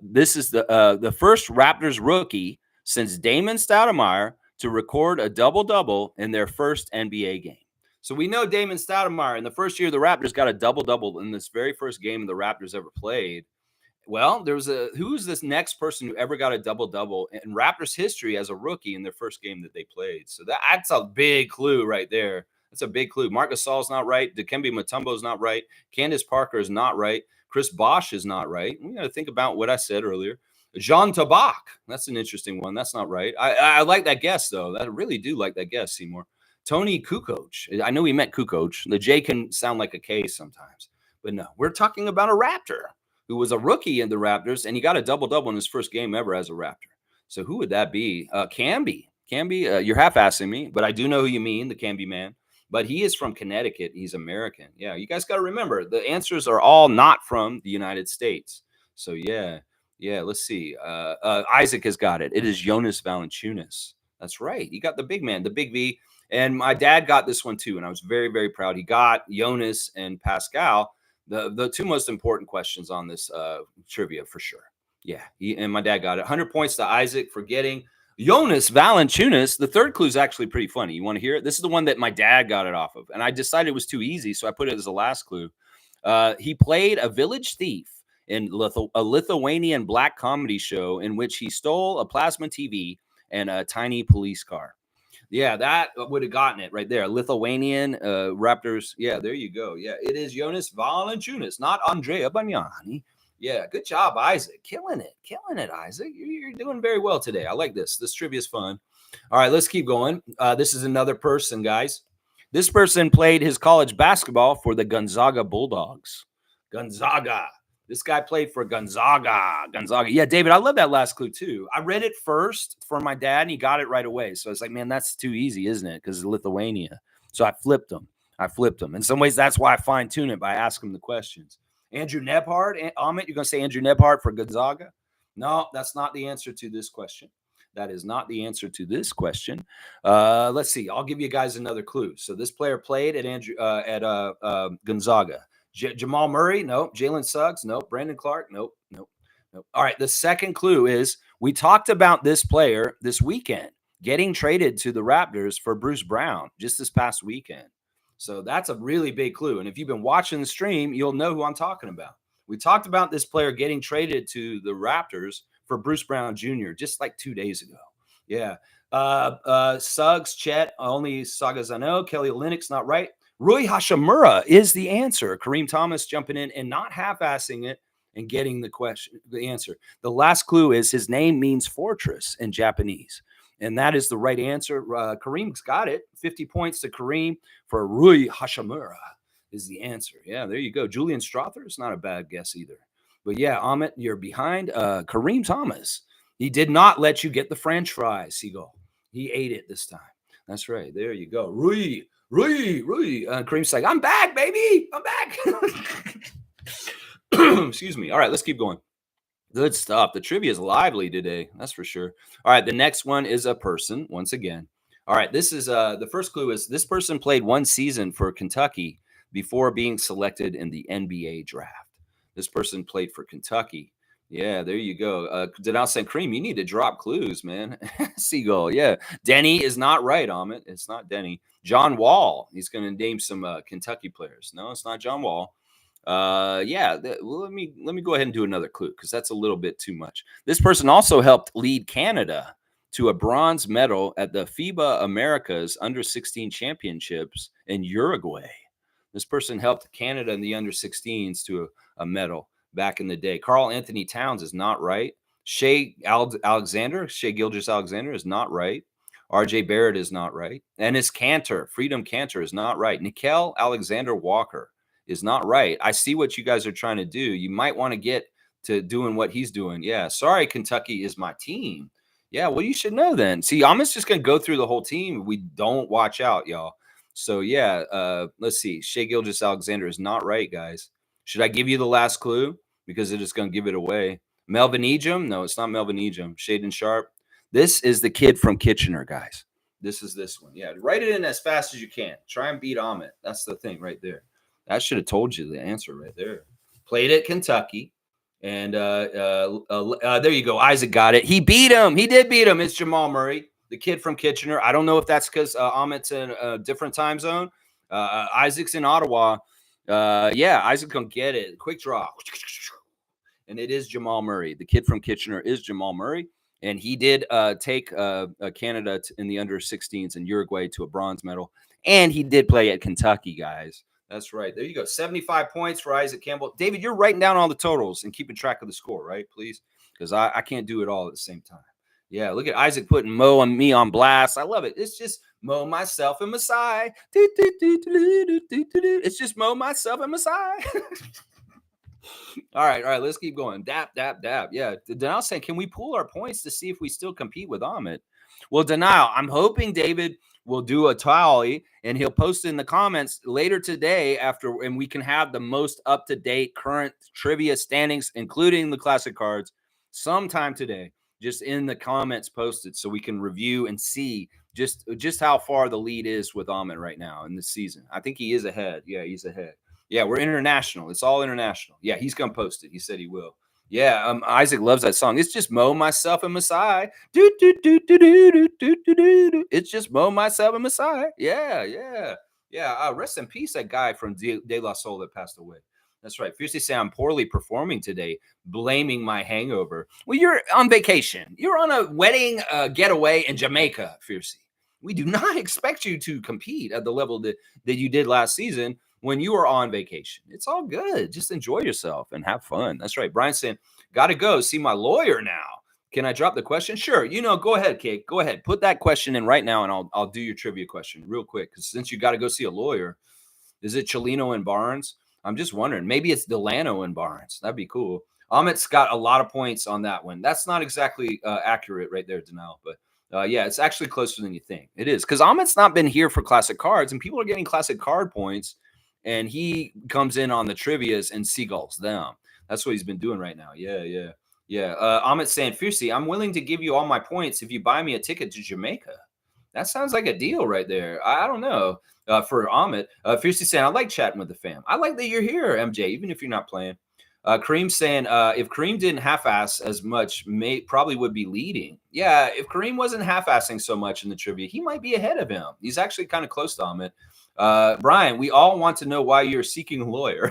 this is the first Raptors rookie since Damon Stoudemire to record a double-double in their first NBA game. So we know Damon Stoudemire in the first year the Raptors got a double-double in this very first game the Raptors ever played. Well, who's this next person who ever got a double-double in Raptors history as a rookie in their first game that they played? So that's a big clue right there. That's a big clue. Marc Gasol's not right. Dikembe Mutombo's not right. Candace Parker is not right. Chris Bosh is not right. We got to think about what I said earlier. Jean Tabak. That's an interesting one. That's not right. I like that guess, though. I really do like that guess, Seymour. Tony Kukoc. I know he meant Kukoc. The J can sound like a K sometimes. But no, we're talking about a Raptor who was a rookie in the Raptors, and he got a double-double in his first game ever as a Raptor. So who would that be? Camby. You're half-assing me, but I do know who you mean, the Camby man. But he is from Connecticut. He's American. Yeah, you guys got to remember, the answers are all not from the United States. So, yeah, let's see. Isaac has got it. It is Jonas Valanciunas. That's right. He got the big man, the big V. And my dad got this one, too, and I was very, very proud. He got Jonas and Pascal, the 2 most important questions on this trivia for sure. Yeah, and my dad got it. 100 points to Isaac for getting Jonas Valanciunas. The third clue is actually pretty funny. You want to hear it? This is the one that my dad got it off of, and I decided it was too easy, so I put it as the last clue. He played a village thief in a Lithuanian black comedy show in which he stole a plasma TV and a tiny police car. Yeah, that would have gotten it right there. Lithuanian Raptors. Yeah, there you go. Yeah, it is Jonas Valanciunas, not Andrea Bagnani. Yeah, good job, Isaac. Killing it, Isaac. You're doing very well today. I like this. This trivia is fun. All right, let's keep going. This is another person, guys. This person played his college basketball for the Gonzaga Bulldogs. Gonzaga. This guy played for Gonzaga. Gonzaga. Yeah, David, I love that last clue too. I read it first for my dad and he got it right away. So it's like, man, that's too easy, isn't it? Because Lithuania. So I flipped him. In some ways, that's why I fine tune it by asking him the questions. Andrew Nebhard. Amit, you're going to say Andrew Nebhard for Gonzaga? No, that's not the answer to this question. That is not the answer to this question. Let's see. I'll give you guys another clue. So this player played at Gonzaga. Jamal Murray, nope. Jalen Suggs, nope. Brandon Clark, nope. All right, the second clue is we talked about this player this weekend getting traded to the Raptors for Bruce Brown just this past weekend. So that's a really big clue. And if you've been watching the stream, you'll know who I'm talking about. We talked about this player getting traded to the Raptors for Bruce Brown Jr. just like 2 days ago. Yeah. Suggs, Chet, only Sagazano, Kelly Olynyk, not right. Rui Hashimura is the answer. Kareem Thomas jumping in and not half-assing it and getting the answer. The last clue is his name means fortress in Japanese. And that is the right answer. Kareem's got it. 50 points to Kareem for Rui Hashimura is the answer. Yeah, there you go. Julian Strother is not a bad guess either. But yeah, Amit, you're behind. Kareem Thomas. He did not let you get the French fries, Seagull. He ate it this time. That's right. There you go. Rui. Kareem's like, I'm back, baby. I'm back. Excuse me. All right, let's keep going. Good stuff. The trivia is lively today. That's for sure. All right, the next one is a person once again. All right, this is the first clue is this person played one season for Kentucky before being selected in the NBA draft. This person played for Kentucky. Yeah, there you go. Denal St. Cream, you need to drop clues, man. Seagull, yeah. Denny is not right, Amit. It's not Denny. John Wall. He's going to name some Kentucky players. No, it's not John Wall. Well, let me go ahead and do another clue because that's a little bit too much. This person also helped lead Canada to a bronze medal at the FIBA Americas Under-16 Championships in Uruguay. This person helped Canada in the Under-16s to a medal back in the day. Carl Anthony Towns is not right. Shea Gilgeous-Alexander is not right. RJ Barrett is not right. And it's Freedom Cantor is not right. Nickel Alexander Walker is not right. I see what you guys are trying to do. You might want to get to doing what he's doing. Yeah. Sorry, Kentucky is my team. Yeah. Well, you should know then. See, I'm just going to go through the whole team. We don't watch out, y'all. So, yeah. Let's see. Shea Gilgeous-Alexander is not right, guys. Should I give you the last clue? Because it is going to give it away. Melvin Ejim? No, it's not Melvin Ejim. Shaden Sharp. This is the kid from Kitchener, guys. This is this one. Yeah. Write it in as fast as you can. Try and beat Amit. That's the thing right there. I should have told you the answer right there. Played at Kentucky. And there you go. Isaac got it. He beat him. He did beat him. It's Jamal Murray, the kid from Kitchener. I don't know if that's because Amit's in a different time zone. Isaac's in Ottawa. Yeah, Isaac's going to get it. Quick draw. And it is Jamal Murray. The kid from Kitchener is Jamal Murray. And he did take Canada in the under-16s and Uruguay to a bronze medal. And he did play at Kentucky, guys. That's right. There you go. 75 points for Isaac Campbell. David, you're writing down all the totals and keeping track of the score, right? Please? Because I can't do it all at the same time. Yeah, look at Isaac putting Mo and me on blast. I love it. It's just Mo, myself, and Masai. It's just Mo, myself, and Masai. All right. Let's keep going. Dap. Yeah. Denial saying, can we pool our points to see if we still compete with Amit? Well, Denial, I'm hoping David will do a tally and he'll post it in the comments later today and we can have the most up-to-date current trivia standings, including the classic cards, sometime today. Just in the comments posted so we can review and see just how far the lead is with Amit right now in the season. I think he is ahead. Yeah, he's ahead. Yeah, we're international. It's all international. Yeah, he's going to post it. He said he will. Yeah, Isaac loves that song. It's just Mo, myself, and Masai. It's just Mo, myself, and Masai. Yeah. Rest in peace, that guy from De La Soul that passed away. That's right. Fiercely say I'm poorly performing today, blaming my hangover. Well, you're on vacation. You're on a wedding getaway in Jamaica, Fiercely. We do not expect you to compete at the level that you did last season when you were on vacation. It's all good. Just enjoy yourself and have fun. That's right. Brian's saying, gotta go see my lawyer now. Can I drop the question? Sure. Go ahead, Kate. Go ahead. Put that question in right now, and I'll do your trivia question real quick. Because since you got to go see a lawyer, is it Chelino and Barnes? I'm just wondering. Maybe it's Delano and Barnes. That'd be cool. Amit's got a lot of points on that one. That's not exactly accurate right there, Denal. But yeah, it's actually closer than you think. It is. Because Amit's not been here for classic cards, and people are getting classic card points, and he comes in on the trivias and seagulls them. That's what he's been doing right now. Yeah. Amit's saying, Fiercey, I'm willing to give you all my points if you buy me a ticket to Jamaica. That sounds like a deal right there. I don't know. For Amit, Fiercely saying, I like chatting with the fam. I like that you're here, MJ, even if you're not playing. Kareem saying, if Kareem didn't half-ass as much, probably would be leading. Yeah, if Kareem wasn't half-assing so much in the trivia, he might be ahead of him. He's actually kind of close to Amit. Brian, we all want to know why you're seeking a lawyer.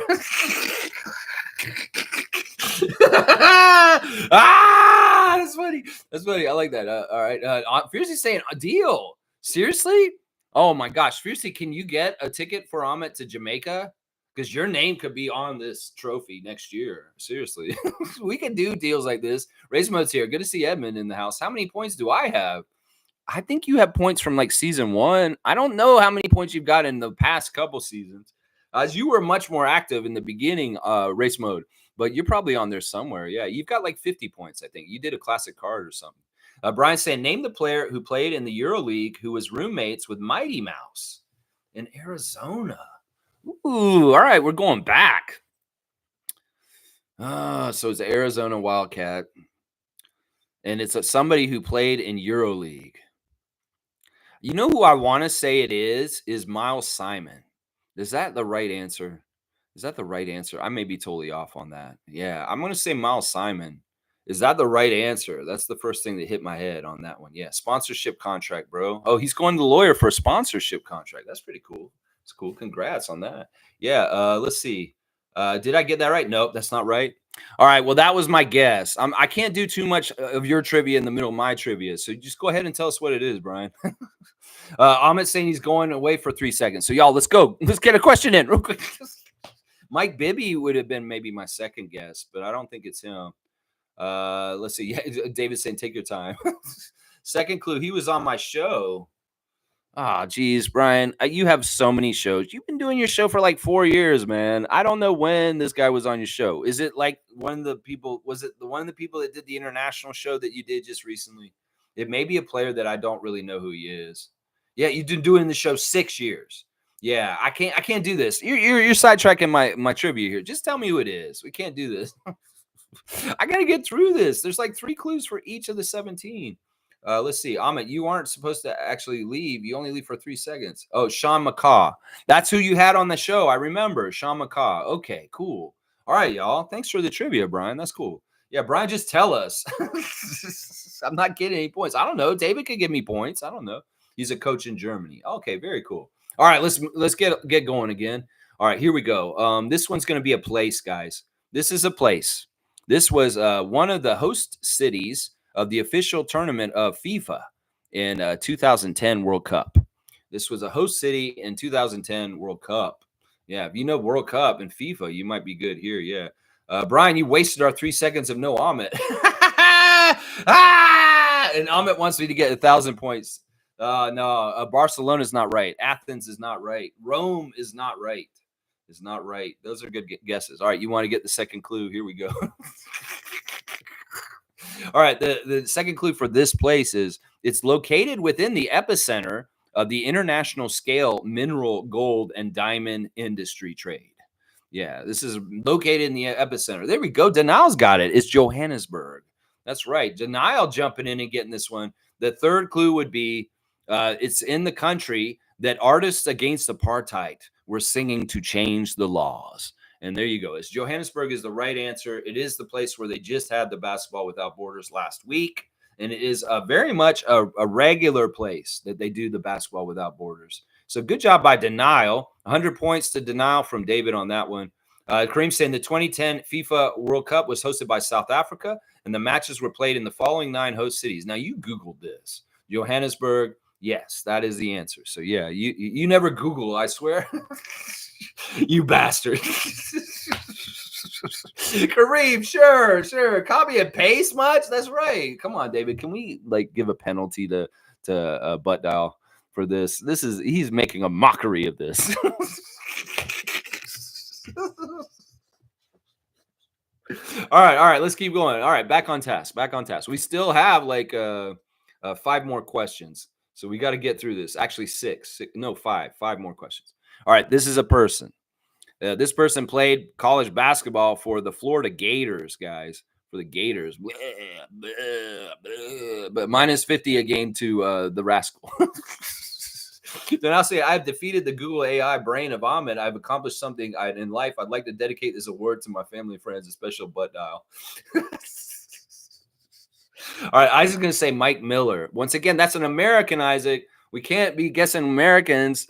That's funny. That's funny. I like that. All right. Fiercely saying a deal. Seriously? Oh my gosh. Fiercely, can you get a ticket for Amit to Jamaica? Because your name could be on this trophy next year. Seriously. We can do deals like this. Raise Mode's here. Good to see Edmund in the house. How many points do I have? I think you have points from like season 1. I don't know how many points you've got in the past couple seasons. As you were much more active in the beginning, Race Mode. But you're probably on there somewhere. Yeah, you've got like 50 points, I think. You did a classic card or something. Brian saying, name the player who played in the EuroLeague who was roommates with Mighty Mouse in Arizona. Ooh, all right, we're going back. So it's Arizona Wildcat. And it's somebody who played in EuroLeague. You know who I want to say it is Miles Simon. Is that the right answer? Is that the right answer? I may be totally off on that. Yeah, I'm going to say Miles Simon. Is that the right answer? That's the first thing that hit my head on that one. Yeah, sponsorship contract, bro. Oh, he's going to the lawyer for a sponsorship contract. That's pretty cool. It's cool. Congrats on that. Yeah, let's see. Did I get that right? Nope, that's not right. All right, well, that was my guess. I can't do too much of your trivia in the middle of my trivia, so just go ahead and tell us what it is, Brian. Amit's saying he's going away for 3 seconds. So, y'all, let's go. Let's get a question in real quick. Mike Bibby would have been maybe my second guess, but I don't think it's him. Let's see. Yeah, David's saying, take your time. Second clue, he was on my show. Ah, geez, Brian, you have so many shows. You've been doing your show for like 4 years, man. I don't know when this guy was on your show. Is it like one of the people? Was it one of the people that did the international show that you did just recently? It may be a player that I don't really know who he is. Yeah, you've been doing the show 6 years. Yeah, I can't do this. You're sidetracking my trivia here. Just tell me who it is. We can't do this. I got to get through this. There's like 3 clues for each of the 17. Let's see. Amit, you aren't supposed to actually leave. You only leave for 3 seconds. Oh, Sean McCaw. That's who you had on the show. I remember. Sean McCaw. Okay, cool. All right, y'all. Thanks for the trivia, Brian. That's cool. Yeah, Brian, just tell us. I'm not getting any points. I don't know. David could give me points. I don't know. He's a coach in Germany. Okay, very cool. All right, let's get going again. All right, here we go. This one's going to be a place, guys. This is a place. This was one of the host cities of the official tournament of FIFA in 2010 World Cup. This was a host city in 2010 World Cup. Yeah, if you know World Cup and FIFA, you might be good here. Yeah. Brian, you wasted our 3 seconds of no Amit. And Amit wants me to get 1,000 points. No, Barcelona is not right. Athens is not right. Rome is not right. Is not right. Those are good guesses. All right, you want to get the second clue? Here we go. All right, the second clue for this place is it's located within the epicenter of the international scale mineral, gold, and diamond industry trade. Yeah, this is located in the epicenter. There we go. Denial's got it. It's Johannesburg. That's right. Denial jumping in and getting this one. The third clue would be it's in the country that artists against apartheid were singing to change the laws. And there you go. It's Johannesburg is the right answer. It is the place where they just had the Basketball Without Borders last week. And it is very much a regular place that they do the Basketball Without Borders. So good job by Denial. 100 points to Denial from David on that one. Kareem saying the 2010 FIFA World Cup was hosted by South Africa, and the matches were played in the following 9 host cities. Now, you Googled this. Johannesburg, yes, that is the answer. So, yeah, you never Google, I swear. You bastard. Kareem, sure. Copy and paste much? That's right. Come on, David. Can we give a penalty to Butt Dial for this? He's making a mockery of this. All right. Let's keep going. All right, back on task. We still have 5 more questions, so we got to get through this. Actually, 5 more questions. All right, this is a person. This person played college basketball for the Florida Gators, guys. For the Gators, but minus 50 a game to the Rascal. Then I'll say, I've defeated the Google AI brain of Ahmed. I've accomplished something in life. I'd like to dedicate this award to my family and friends, a special Butt Dial. All right, Isaac's going to say Mike Miller. Once again, that's an American, Isaac. We can't be guessing Americans.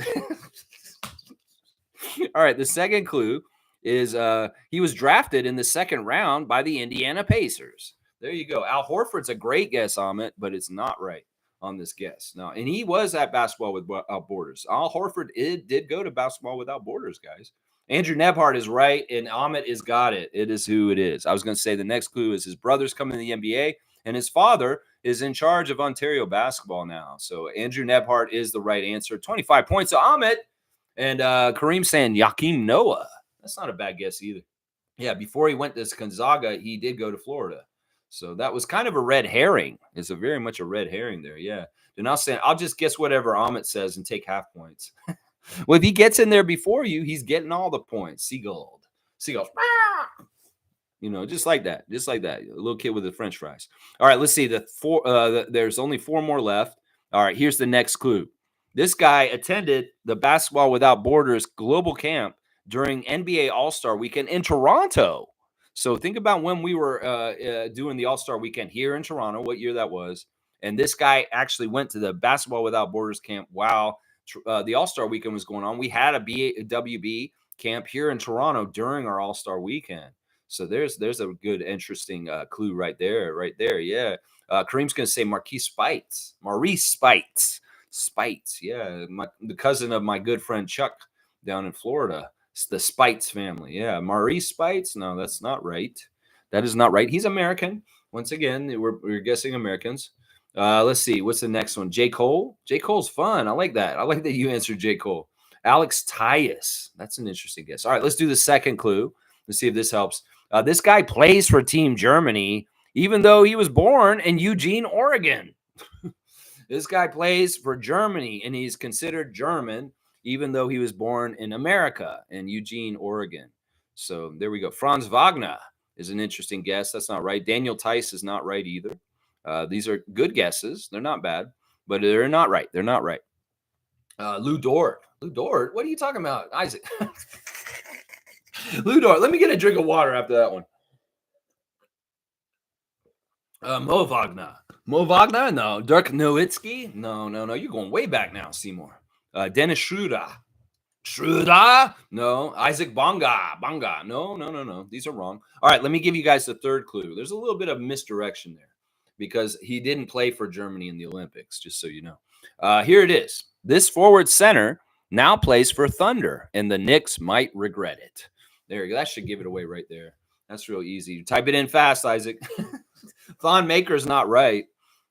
All right, the second clue is he was drafted in the 2nd round by the Indiana Pacers. There you go. Al Horford's a great guess, Amit, but it's not right on this guess. No, and he was at Basketball Without Borders. Al Horford did go to Basketball Without Borders, guys. Andrew Nebhart is right, and Amit has got it. It is who it is. I was going to say the next clue is his brother's coming to the NBA, and his father is in charge of Ontario basketball now. So Andrew Nebhart is the right answer. 25 points to Amit. And Kareem saying Joakim Noah. That's not a bad guess either. Yeah, before he went to Gonzaga, he did go to Florida. So that was kind of a red herring. It's very much a red herring there. Yeah. They're not saying, I'll just guess whatever Amit says and take half points. Well, if he gets in there before you, he's getting all the points. Seagull. Just like that. A little kid with the French fries. All right, let's see. There's only 4 more left. All right, here's the next clue. This guy attended the Basketball Without Borders global camp during NBA All-Star Weekend in Toronto. So think about when we were doing the All-Star Weekend here in Toronto, what year that was. And this guy actually went to the Basketball Without Borders camp while the All-Star Weekend was going on. We had a WB camp here in Toronto during our All-Star Weekend. So there's a good, interesting clue right there. Yeah. Kareem's going to say Maurice Spites. Yeah. The cousin of my good friend Chuck down in Florida. It's the Spites family. Yeah. Maurice Spites. No, that's not right. That is not right. He's American. Once again, we're guessing Americans. Let's see. What's the next one? J. Cole. J. Cole's fun. I like that. I like that you answered J. Cole. Alex Tyus. That's an interesting guess. All right, let's do the second clue. Let's see if this helps. This guy plays for Team Germany, even though he was born in Eugene, Oregon. This guy plays for Germany, and he's considered German, even though he was born in America, in Eugene, Oregon. So there we go. Franz Wagner is an interesting guess. That's not right. Daniel Tice is not right either. These are good guesses. They're not bad, but they're not right. Lou Dort. What are you talking about, Isaac? Lou Dort. Let me get a drink of water after that one. Mo Wagner. No. Dirk Nowitzki. No. You're going way back now, Seymour. Dennis Schroeder. No. Isaac Bonga. No. These are wrong. All right, let me give you guys the third clue. There's a little bit of misdirection there because he didn't play for Germany in the Olympics, just so you know. Here it is. This forward center now plays for Thunder, and the Knicks might regret it. There you go. That should give it away right there. That's real easy. Type it in fast, Isaac. Thon Maker's not right.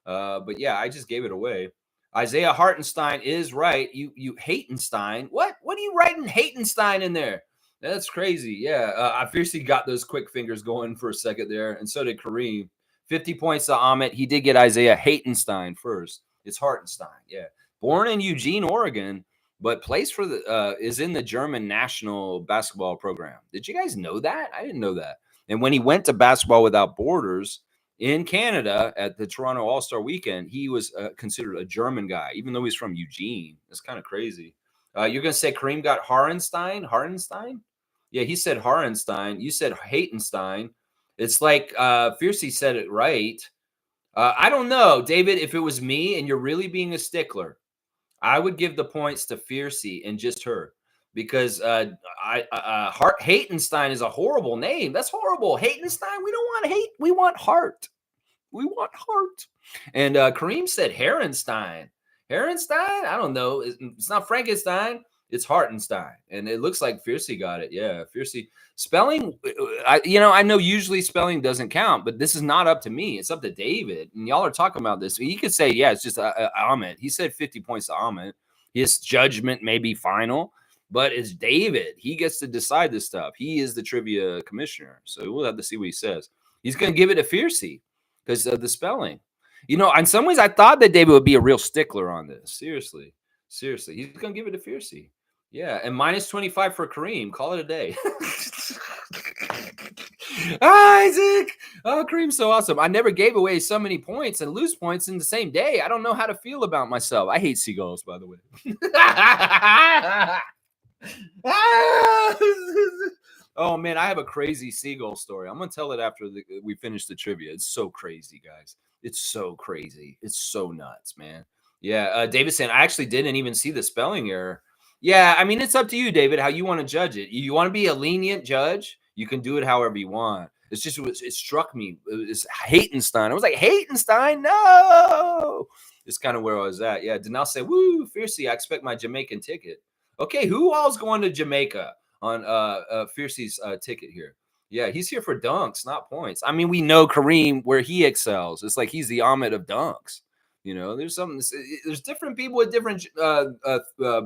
But yeah, I just gave it away. Isaiah Hartenstein is right. You Hatenstein. What are you writing Hatenstein in there? That's crazy. Yeah. I fiercely got those quick fingers going for a second there. And so did Kareem. 50 points to Amit. He did get Isaiah Hatenstein first. It's Hartenstein. Yeah. Born in Eugene, Oregon, but plays for is in the German national basketball program. Did you guys know that? I didn't know that. And when he went to Basketball Without Borders in Canada at the Toronto All-Star Weekend, he was considered a German guy, even though he's from Eugene. That's kind of crazy. You're going to say Kareem got Hartenstein? Yeah, he said Hartenstein. You said Hatenstein. It's like Fiercey said it right. I don't know, David, if it was me and you're really being a stickler, I would give the points to Fiercy and just her. because Hatenstein is a horrible name. That's horrible. Hatenstein. We don't want hate. We want heart. We want heart. And Kareem said Herenstein. Herenstein? I don't know. It's not Frankenstein. It's Hartenstein. And it looks like Fiercey got it. Yeah, Fiercey. Spelling, I know usually spelling doesn't count, but this is not up to me. It's up to David. And y'all are talking about this. He could say, yeah, it's just Ahmed. He said 50 points to Ahmed. His judgment may be final, but it's David. He gets to decide this stuff. He is the trivia commissioner. So we'll have to see what he says. He's going to give it to Fiercey because of the spelling. In some ways, I thought that David would be a real stickler on this. Seriously. He's going to give it to Fiercey. Yeah, and minus 25 for Kareem. Call it a day. Isaac! Oh, Kareem's so awesome. I never gave away so many points and lose points in the same day. I don't know how to feel about myself. I hate seagulls, by the way. Oh, man, I have a crazy seagull story. I'm going to tell it after we finish the trivia. It's so crazy, guys. It's so crazy. It's so nuts, man. Yeah, David saying, I actually didn't even see the spelling error. Yeah, I mean, it's up to you, David, how you want to judge it. You want to be a lenient judge? You can do it however you want. It's just, it struck me. It's Hatenstein. I was like, Hatenstein? No! It's kind of where I was at. Yeah, Denal said, woo, Fiercey, I expect my Jamaican ticket. Okay, who all's going to Jamaica on Fiercey's ticket here? Yeah, he's here for dunks, not points. I mean, we know Kareem where he excels. It's like he's the Ahmed of dunks. There's different people with different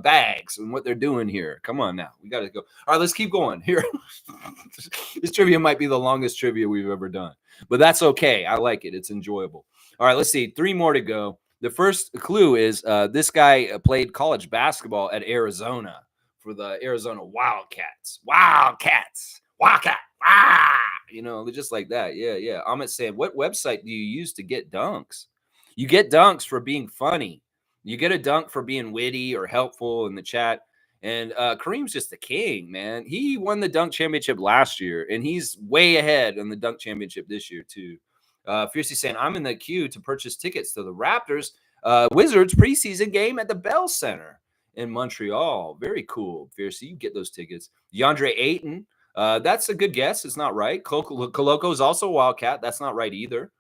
bags and what they're doing here. Come on now. We got to go. All right, let's keep going here. This trivia might be the longest trivia we've ever done, but that's okay. I like it. It's enjoyable. All right, let's see. 3 more to go. The first clue is this guy played college basketball at Arizona for the Arizona Wildcats. Wildcat. They're just like that. Yeah. Ahmed saying, what website do you use to get dunks? You get dunks for being funny. You get a dunk for being witty or helpful in the chat. And Kareem's just the king, man. He won the dunk championship last year, and he's way ahead in the dunk championship this year, too. Fiercely saying, I'm in the queue to purchase tickets to the Raptors Wizards preseason game at the Bell Center in Montreal. Very cool, Fiercely. You get those tickets. DeAndre Ayton, that's a good guess. It's not right. Koloko is also a Wildcat. That's not right either.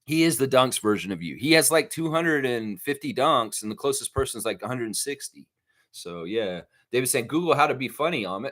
He is the dunks version of you. He has like 250 dunks, and the closest person is like 160. So, yeah. David's saying, Google how to be funny, Amit.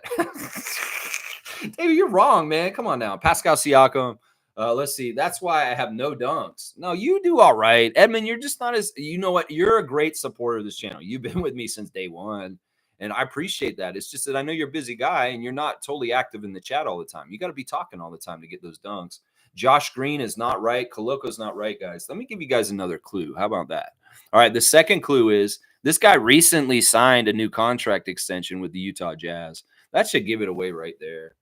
David, you're wrong, man. Come on now. Pascal Siakam. Let's see. That's why I have no dunks. No, you do all right. Edmund, you're just not as, you know what? You're a great supporter of this channel. You've been with me since day one, and I appreciate that. It's just that I know you're a busy guy, and you're not totally active in the chat all the time. You got to be talking all the time to get those dunks. Josh Green is not right. Koloko's not right, guys. Let me give you guys another clue. How about that? All right, the second clue is this guy recently signed a new contract extension with the Utah Jazz. That should give it away right there.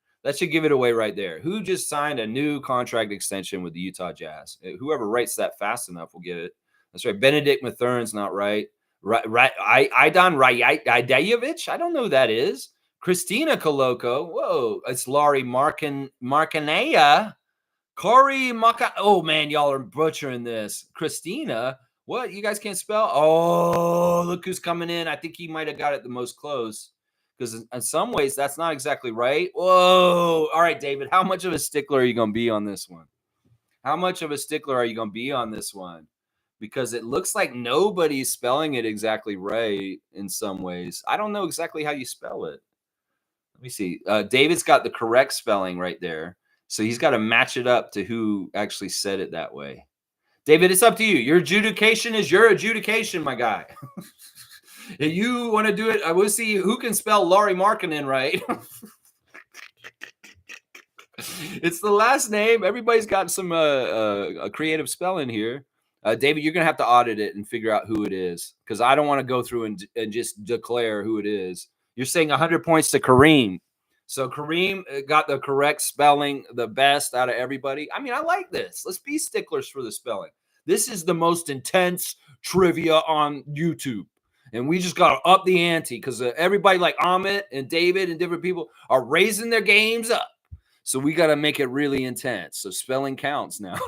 Who just signed a new contract extension with the Utah Jazz? Whoever writes that fast enough will get it. That's right. Benedict Mathurin's not right. Idan Rajajevic? I don't know who that is. Christina Koloko. Whoa, it's Laurie Markanea. Corey Maka. Oh, man, y'all are butchering this. Christina. What? You guys can't spell? Oh, look who's coming in. I think he might have got it the most close because in some ways that's not exactly right. Whoa. All right, David, how much of a stickler are you going to be on this one? Because it looks like nobody's spelling it exactly right in some ways. I don't know exactly how you spell it. Let me see. David's got the correct spelling right there. So he's got to match it up to who actually said it that way. David, it's up to you. Your adjudication is your adjudication, my guy. If you want to do it, I will see who can spell Laurie Markkinen right. It's the last name. Everybody's got some a creative spelling here. David, you're going to have to audit it and figure out who it is because I don't want to go through and just declare who it is. You're saying 100 points to Kareem. So Kareem got the correct spelling, the best out of everybody. I mean, I like this. Let's be sticklers for the spelling. This is the most intense trivia on YouTube. And we just got to up the ante because everybody like Amit and David and different people are raising their games up. So we got to make it really intense. So spelling counts now.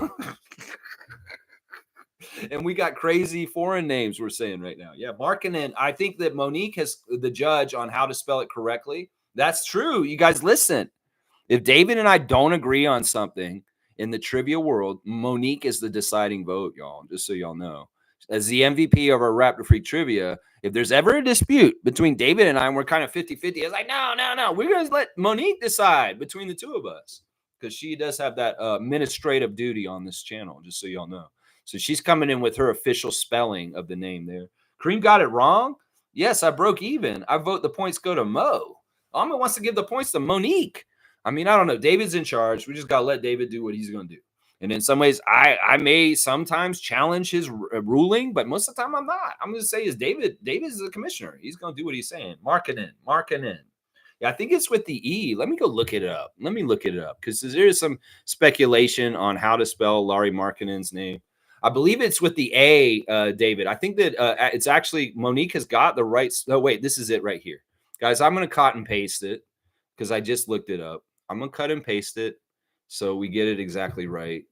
And we got crazy foreign names we're saying right now. Yeah, Markkanen. I think that Monique has the judge on how to spell it correctly. That's true. You guys listen. If David and I don't agree on something in the trivia world, Monique is the deciding vote, y'all, just so y'all know. As the MVP of our Raptor Freak trivia, if there's ever a dispute between David and I, and we're kind of 50-50, it's like, no. We're going to let Monique decide between the two of us because she does have that administrative duty on this channel, just so y'all know. So she's coming in with her official spelling of the name there. Kareem got it wrong. Yes, I broke even. I vote the points go to Mo. Ahmed wants to give the points to Monique. I mean, I don't know. David's in charge. We just got to let David do what he's going to do. And in some ways, I may sometimes challenge his ruling, but most of the time I'm not. I'm going to say is David is the commissioner. He's going to do what he's saying. Markkanen. Yeah, I think it's with the E. Let me go look it up. Because there's some speculation on how to spell Lauri Markkanen's name. I believe it's with the A, David. I think that it's actually Monique has got the right. Oh, wait, this is it right here. Guys, I'm going to cut and paste it because I just looked it up. I'm going to cut and paste it so we get it exactly right.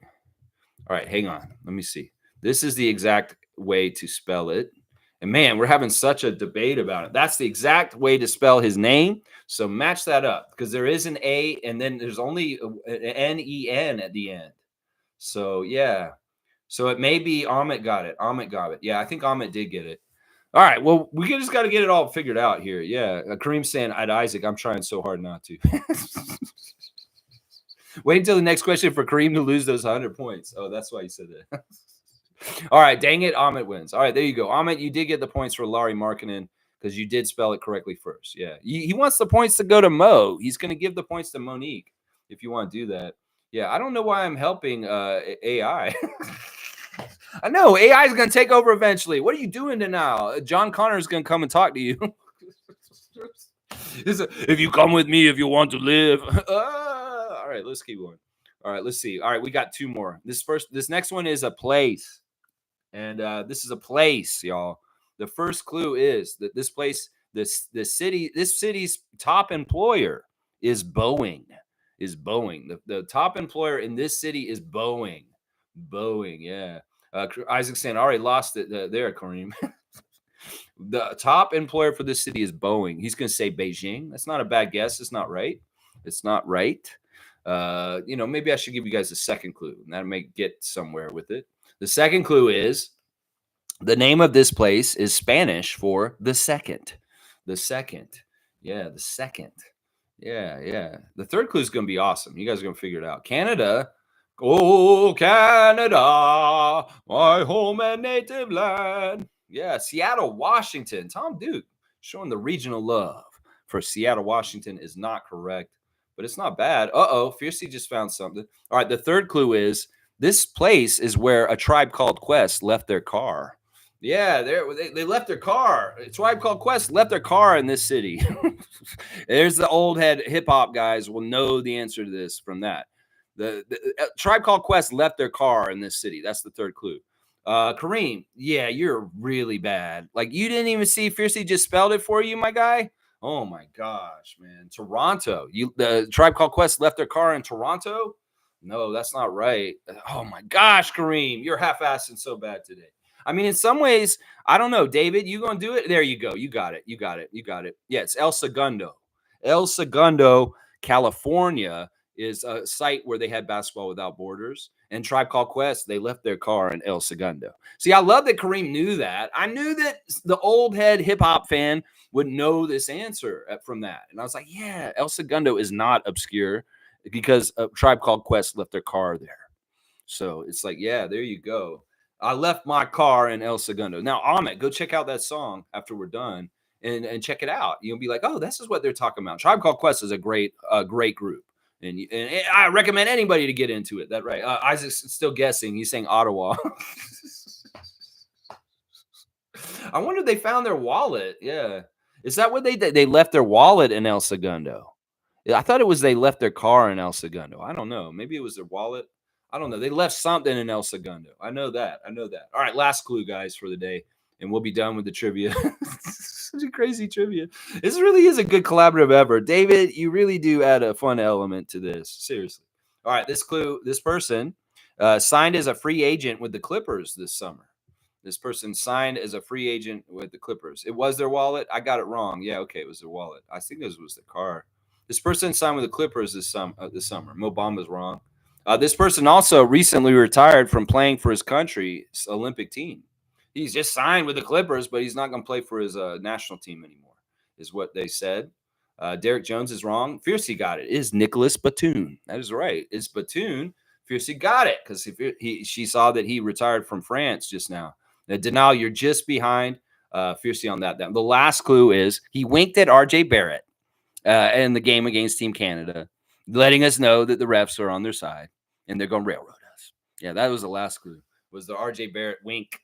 All right, hang on. Let me see. This is the exact way to spell it. And man, we're having such a debate about it. That's the exact way to spell his name. So match that up because there is an A and then there's only an N-E-N at the end. So, yeah. So it may be Ahmed got it. Yeah, I think Ahmed did get it. All right. Well, we just got to get it all figured out here. Yeah. Kareem saying, at Isaac, I'm trying so hard not to. Wait until the next question for Kareem to lose those 100 points. Oh, that's why you said that. All right. Dang it. Ahmed wins. All right. There you go. Ahmed, you did get the points for Lauri Markkanen because you did spell it correctly first. Yeah. He wants the points to go to Mo. He's going to give the points to Monique if you want to do that. Yeah. I don't know why I'm helping AI. I know AI is going to take over eventually. What are you doing now? John Connor is going to come and talk to you. If you come with me, if you want to live. All right, let's keep going. All right, let's see. All right, we got two more. This next one is a place, and this is a place, y'all. The first clue is that this place, this city's top employer is Boeing. The top employer in this city is Boeing. Yeah. Isaac saying, I already lost it there, Kareem. The top employer for this city is Boeing. He's going to say Beijing. That's not a bad guess. It's not right. Maybe I should give you guys a second clue. And that may get somewhere with it. The second clue is the name of this place is Spanish for the second. Yeah, the second. Yeah. The third clue is going to be awesome. You guys are going to figure it out. Canada. Oh, Canada, my home and native land. Yeah, Seattle, Washington. Tom Duke showing the regional love for Seattle, Washington is not correct, but it's not bad. Fiercey just found something. All right, the third clue is this place is where A Tribe Called Quest left their car. Yeah, they left their car. A Tribe Called Quest left their car in this city. There's the old head hip hop guys will know the answer to this from that. The Tribe Called Quest left their car in this city. That's the third clue. Kareem, yeah, you're really bad. Like you didn't even see Fiercey just spelled it for you, my guy. Oh my gosh, man. Toronto. The Tribe Called Quest left their car in Toronto? No, that's not right. Oh my gosh, Kareem, you're half-assing so bad today. I mean, in some ways, I don't know. David, you gonna do it? There you go. You got it. Yeah, it's El Segundo. El Segundo, California is a site where they had Basketball Without Borders. And Tribe Called Quest, they left their car in El Segundo. See, I love that Kareem knew that. I knew that the old head hip-hop fan would know this answer from that. And I was like, yeah, El Segundo is not obscure because Tribe Called Quest left their car there. So it's like, yeah, there you go. I left my car in El Segundo. Now, Ahmed, go check out that song after we're done and check it out. You'll be like, oh, this is what they're talking about. Tribe Called Quest is a great group. And I recommend anybody to get into it. That right. Isaac's still guessing. He's saying Ottawa. I wonder if they found their wallet. Yeah. Is that what they did? They left their wallet in El Segundo. I thought it was they left their car in El Segundo. I don't know. Maybe it was their wallet. I don't know. They left something in El Segundo. I know that. All right. Last clue, guys, for the day. And we'll be done with the trivia. Such a crazy trivia. This really is a good collaborative effort. David, you really do add a fun element to this. Seriously. All right. This person signed as a free agent with the Clippers this summer. This person signed as a free agent with the Clippers. It was their wallet. I got it wrong. Yeah, okay, it was their wallet. I think this was the car. This person signed with the Clippers this summer. Mo Bamba's wrong. This person also recently retired from playing for his country's Olympic team. He's just signed with the Clippers, but he's not going to play for his national team anymore, is what they said. Derek Jones is wrong. Fiercey got it. It is Nicholas Batum. That is right. It's Batum. Fiercey got it because she saw that he retired from France just now. Now, Denal, you're just behind Fiercey on that. The last clue is he winked at RJ Barrett in the game against Team Canada, letting us know that the refs are on their side and they're going to railroad us. Yeah, that was the last clue, was the RJ Barrett wink.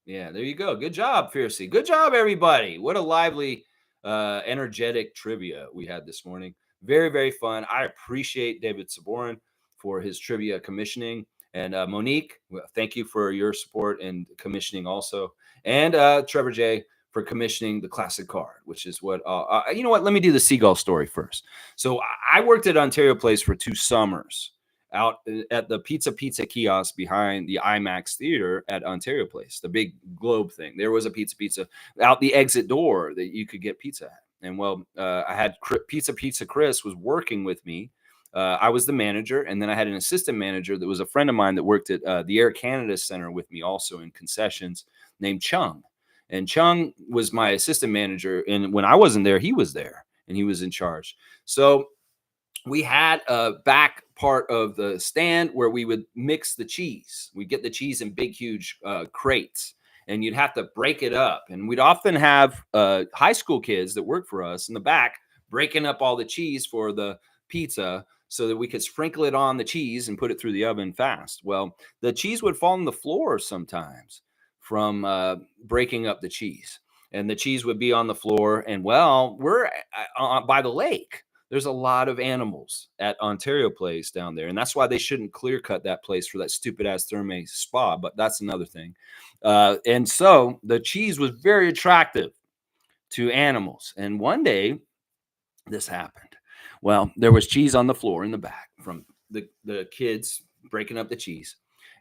Yeah, there you go. Good job, Fiercey. Good job, everybody. What a lively, energetic trivia we had this morning. Very, very fun. I appreciate David Saborin for his trivia commissioning. And Monique, thank you for your support and commissioning also. And Trevor J for commissioning the classic card, which is what, you know what? Let me do the seagull story first. So I worked at Ontario Place for 2 summers out at the Pizza kiosk behind the IMAX theater at Ontario Place, the big globe thing. There was a pizza out the exit door that you could get pizza at. And well, I had Pizza Chris was working with me. I was the manager, and then I had an assistant manager that was a friend of mine that worked at the Air Canada Center with me also in concessions, named Chung. And Chung was my assistant manager. And when I wasn't there, he was there and he was in charge. So we had a back part of the stand where we would mix the cheese. We'd get the cheese in big, huge crates, and you'd have to break it up. And we'd often have high school kids that worked for us in the back breaking up all the cheese for the pizza so that we could sprinkle it on the cheese and put it through the oven fast. Well, the cheese would fall on the floor sometimes from breaking up the cheese, and the cheese would be on the floor. And well, we're by the lake. There's a lot of animals at Ontario Place down there, and that's why they shouldn't clear cut that place for that stupid ass Therme spa. But that's another thing. And so the cheese was very attractive to animals. And one day, this happened. Well, there was cheese on the floor in the back from the kids breaking up the cheese,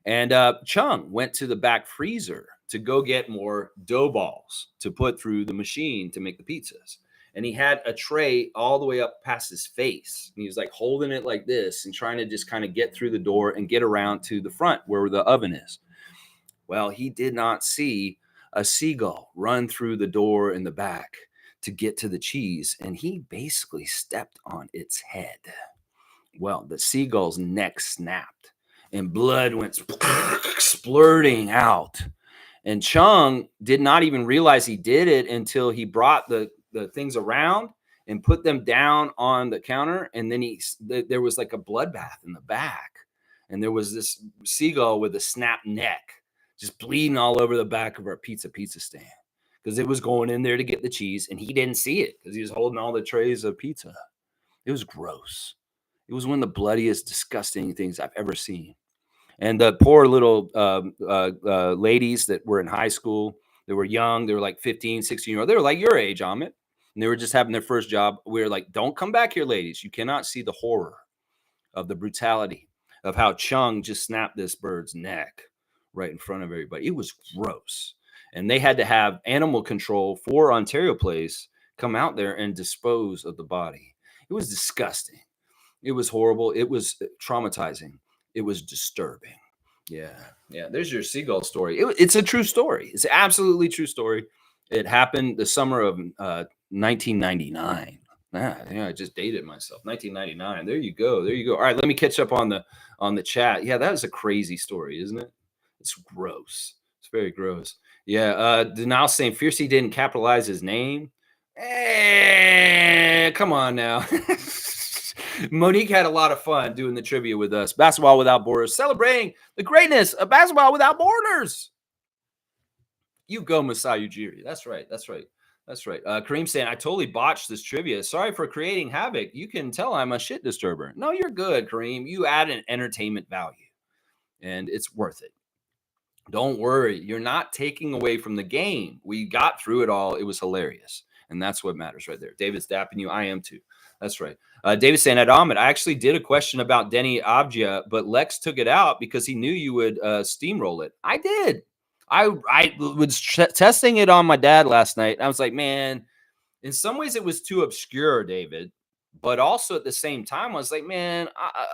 and Chung went to the back freezer to go get more dough balls to put through the machine to make the pizzas. And he had a tray all the way up past his face. And he was like holding it like this and trying to just kind of get through the door and get around to the front where the oven is. Well, he did not see a seagull run through the door in the back to get to the cheese. And he basically stepped on its head. Well, the seagull's neck snapped and blood went splurting out. And Chung did not even realize he did it until he brought the things around and put them down on the counter. And then there was like a bloodbath in the back. And there was this seagull with a snapped neck just bleeding all over the back of our pizza stand because it was going in there to get the cheese. And he didn't see it because he was holding all the trays of pizza. It was gross. It was one of the bloodiest, disgusting things I've ever seen. And the poor little ladies that were in high school, they were young. They were like 15, 16-year-old. They were like your age, Amit. And they were just having their first job. We were like, don't come back here, ladies. You cannot see the horror of the brutality of how Chung just snapped this bird's neck right in front of everybody. It was gross. And they had to have animal control for Ontario Place come out there and dispose of the body. It was disgusting. It was horrible. It was traumatizing. It was disturbing. Yeah. There's your seagull story. It's a true story. It's an absolutely true story. It happened the summer of 1999. I just dated myself. 1999. There you go. All right, let me catch up on the chat. Yeah, that is a crazy story, isn't it? It's gross. It's very gross. Yeah. Denal saying Fiercey didn't capitalize his name. Come on now. Monique had a lot of fun doing the trivia with us. Basketball Without Borders, celebrating the greatness of basketball without borders. You go, Masai Ujiri. That's right. Kareem saying, I totally botched this trivia. Sorry for creating havoc. You can tell I'm a shit disturber. No, you're good, Kareem. You add an entertainment value, and it's worth it. Don't worry. You're not taking away from the game. We got through it all. It was hilarious, and that's what matters right there. David's dapping you. I am too. That's right. David saying, Ahmed, I actually did a question about Denny Abdia, but Lex took it out because he knew you would steamroll it. I did. I was testing it on my dad last night. And I was like, man, in some ways it was too obscure, David. But also at the same time, I was like, man,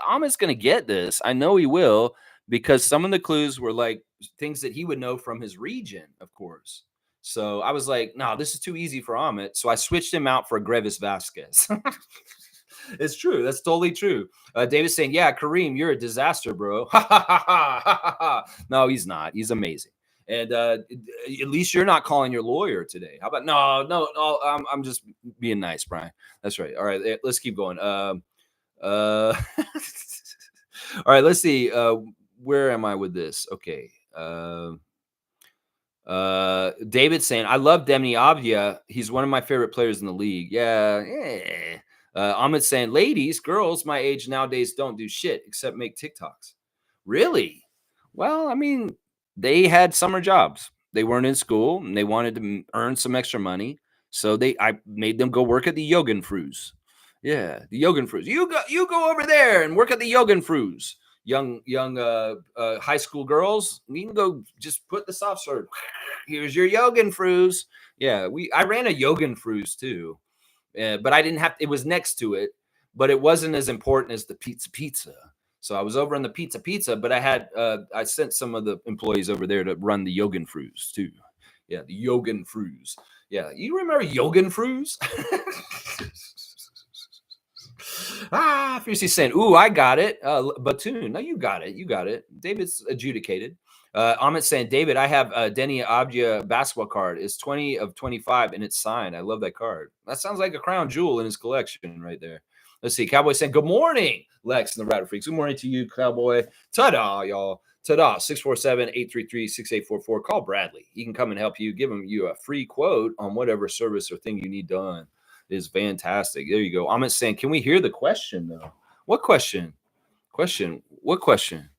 Amit's gonna get this. I know he will, because some of the clues were like things that he would know from his region, of course. So I was like, no, this is too easy for Amit. So I switched him out for Grevis Vasquez. It's true. That's totally true. David's saying, yeah, Kareem, you're a disaster, bro. No, he's not. He's amazing. And at least you're not calling your lawyer today. How about no? I'm just being nice, Brian. That's right. All right, let's keep going. All right, let's see. Where am I with this? Okay. David's saying, I love Demi Avdia. He's one of my favorite players in the league. Yeah. Amit's saying, ladies, girls my age nowadays don't do shit except make TikToks. Really? Well, I mean, they had summer jobs. They weren't in school and they wanted to earn some extra money. So I made them go work at the Jugendfreus. Yeah, the Jugendfreus. You go over there and work at the Jugendfreus. Young high school girls, you can go just put the soft serve. Here's your Jugendfreus. Yeah, I ran a Jugendfreus too. But I didn't have, it was next to it, but it wasn't as important as the pizza. So I was over on the pizza, but I sent some of the employees over there to run the Jugendfreus too. Yeah, the Jugendfreus. Yeah, you remember Jugendfreus? Fiercely saying, ooh, I got it. Batoon, no, you got it. You got it. David's adjudicated. Amit saying, David, I have a Denny Abdia basketball card. It's 20 of 25 and it's signed. I love that card. That sounds like a crown jewel in his collection right there. Let's see. Cowboy saying, good morning, Lex and the Ratter Freaks. Good morning to you, Cowboy. Ta-da, y'all. Ta-da. 647-833-6844. Call Bradley. He can come and help you. Give him a free quote on whatever service or thing you need done. It is fantastic. There you go. Amit saying, can we hear the question, though? What question? What question?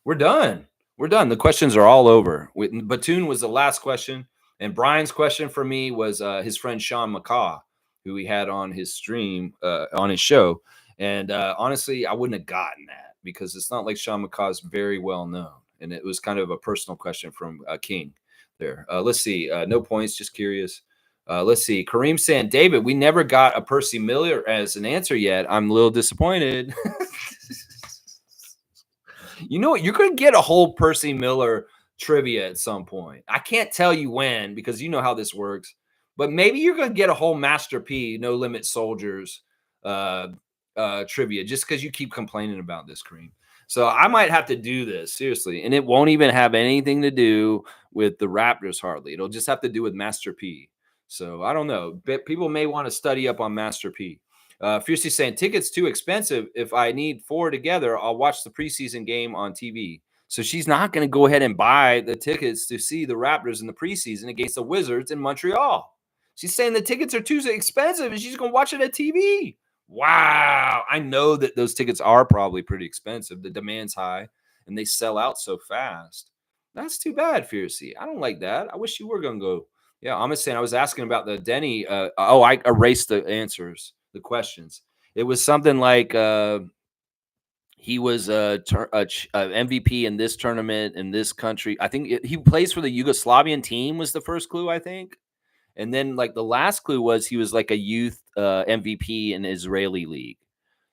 We're done. We're done. The questions are all over. Batoon was the last question. And Brian's question for me was his friend Sean McCaw, who he had on his stream, on his show. And honestly, I wouldn't have gotten that because it's not like Sean McCaw is very well known. And it was kind of a personal question from King there. Let's see. No points, just curious. Let's see. Kareem saying, David, we never got a Percy Miller as an answer yet. I'm a little disappointed. You know what? You're going to get a whole Percy Miller trivia at some point. I can't tell you when because you know how this works. But maybe you're going to get a whole Master P, No Limit Soldiers trivia just because you keep complaining about this, Kareem. So I might have to do this, seriously. And it won't even have anything to do with the Raptors hardly. It'll just have to do with Master P. So I don't know. People may want to study up on Master P. Fiercely saying, tickets too expensive. If I need 4 together, I'll watch the preseason game on TV. So she's not going to go ahead and buy the tickets to see the Raptors in the preseason against the Wizards in Montreal. She's saying the tickets are too expensive and she's going to watch it at TV. Wow. I know that those tickets are probably pretty expensive. The demand's high and they sell out so fast. That's too bad, Fiercely. I don't like that. I wish you were going to go. Yeah, I'm just saying, I was asking about the Denny. I erased the answers. The questions. It was something like he was a MVP in this tournament in this country. I think he plays for the Yugoslavian team was the first clue, I think. And then like the last clue was he was like a youth MVP in Israeli league.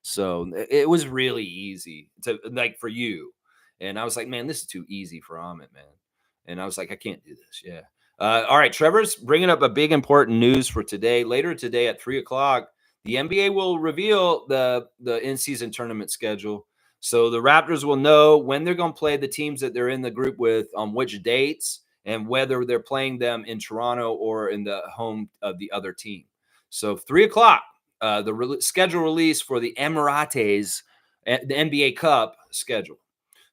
So it was really easy to like for you. And I was like, man, this is too easy for Amit, man. And I was like, I can't do this. Yeah. All right. Trevor's bringing up a big important news for today. Later today at 3:00. The NBA will reveal the in-season tournament schedule. So the Raptors will know when they're going to play the teams that they're in the group with on which dates and whether they're playing them in Toronto or in the home of the other team. So 3:00, the schedule release for the Emirates, the NBA Cup schedule.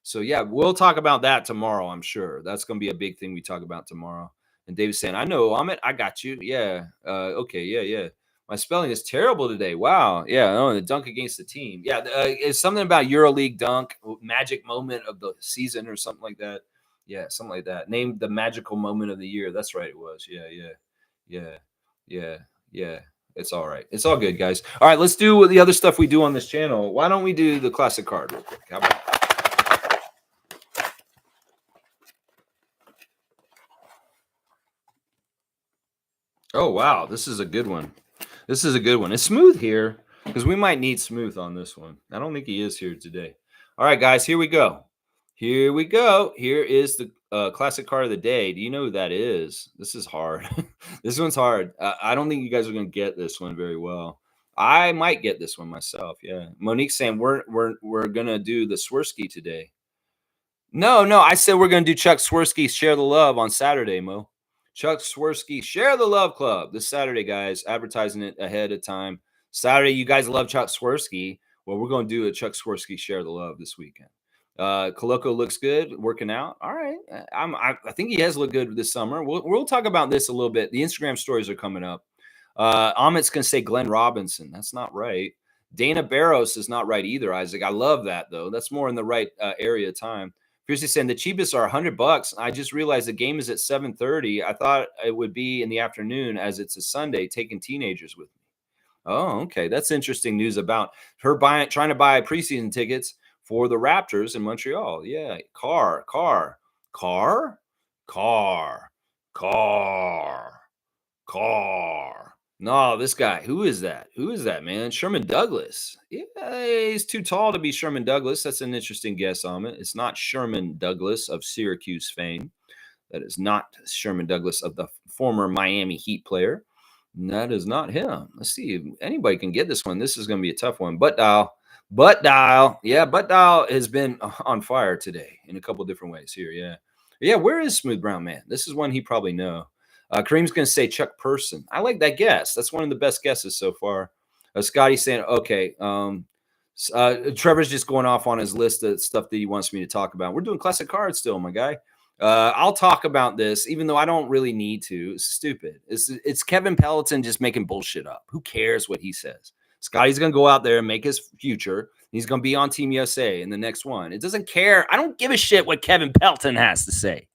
So, yeah, we'll talk about that tomorrow, I'm sure. That's going to be a big thing we talk about tomorrow. And David's saying, I know, Amit, I got you. Yeah. Okay. Yeah. My spelling is terrible today. Wow. Yeah. Oh, the dunk against the team. Yeah. It's something about EuroLeague dunk, magic moment of the season or something like that. Yeah. Something like that. Named the magical moment of the year. That's right. It was. Yeah. It's all right. It's all good, guys. All right. Let's do the other stuff we do on this channel. Why don't we do the classic card real quick? How about that? Oh, wow. This is a good one. This is a good one. Is Smooth here? Because we might need Smooth on this one. I don't think he is here today. All right, guys, here we go. Here we go. Here is the classic card of the day. Do you know who that is? This is hard. This one's hard. I don't think you guys are going to get this one very well. I might get this one myself. Yeah. Monique's saying we're going to do the Swirsky today. No. I said we're going to do Chuck Swirsky Share the Love on Saturday, Mo. Chuck Swirsky Share the Love Club this Saturday, guys. Advertising it ahead of time. Saturday, you guys love Chuck Swirsky. Well, we're going to do a Chuck Swirsky Share the Love this weekend. Koloko looks good, working out. All right. I think he has looked good this summer. We'll talk about this a little bit. The Instagram stories are coming up. Amit's going to say Glenn Robinson. That's not right. Dana Barros is not right either, Isaac. I love that, though. That's more in the right area of time. Fiercely saying the cheapest are $100. I just realized the game is at 7:30. I thought it would be in the afternoon as it's a Sunday, taking teenagers with me. Oh, okay. That's interesting news about her trying to buy preseason tickets for the Raptors in Montreal. Yeah. Car. No, this guy. Who is that? Who is that, man? Sherman Douglas. Yeah, he's too tall to be Sherman Douglas. That's an interesting guess, Amit. It's not Sherman Douglas of Syracuse fame. That is not Sherman Douglas of the former Miami Heat player. That is not him. Let's see if anybody can get this one. This is going to be a tough one. Butt dial. Yeah, Butt dial has been on fire today in a couple different ways here. Yeah. Where is Smooth Brown Man? This is one he probably know. Kareem's going to say Chuck Person. I like that guess. That's one of the best guesses so far. Scotty's saying, okay. Trevor's just going off on his list of stuff that he wants me to talk about. We're doing classic cards still, my guy. I'll talk about this, even though I don't really need to. It's stupid. It's Kevin Pelleton just making bullshit up. Who cares what he says? Scotty's going to go out there and make his future. He's going to be on Team USA in the next one. It doesn't care. I don't give a shit what Kevin Pelleton has to say.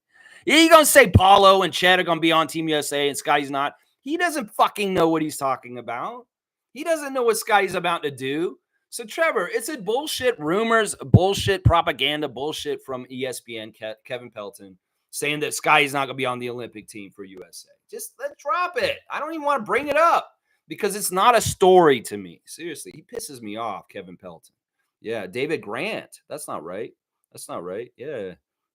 He's going to say Paulo and Chet are going to be on Team USA and Scotty's not. He doesn't fucking know what he's talking about. He doesn't know what Scotty's about to do. So, Trevor, it's a bullshit rumors, bullshit propaganda, bullshit from ESPN, Kevin Pelleton, saying that Scotty's not going to be on the Olympic team for USA. Just let's drop it. I don't even want to bring it up because it's not a story to me. Seriously, he pisses me off, Kevin Pelleton. Yeah, David Grant. That's not right.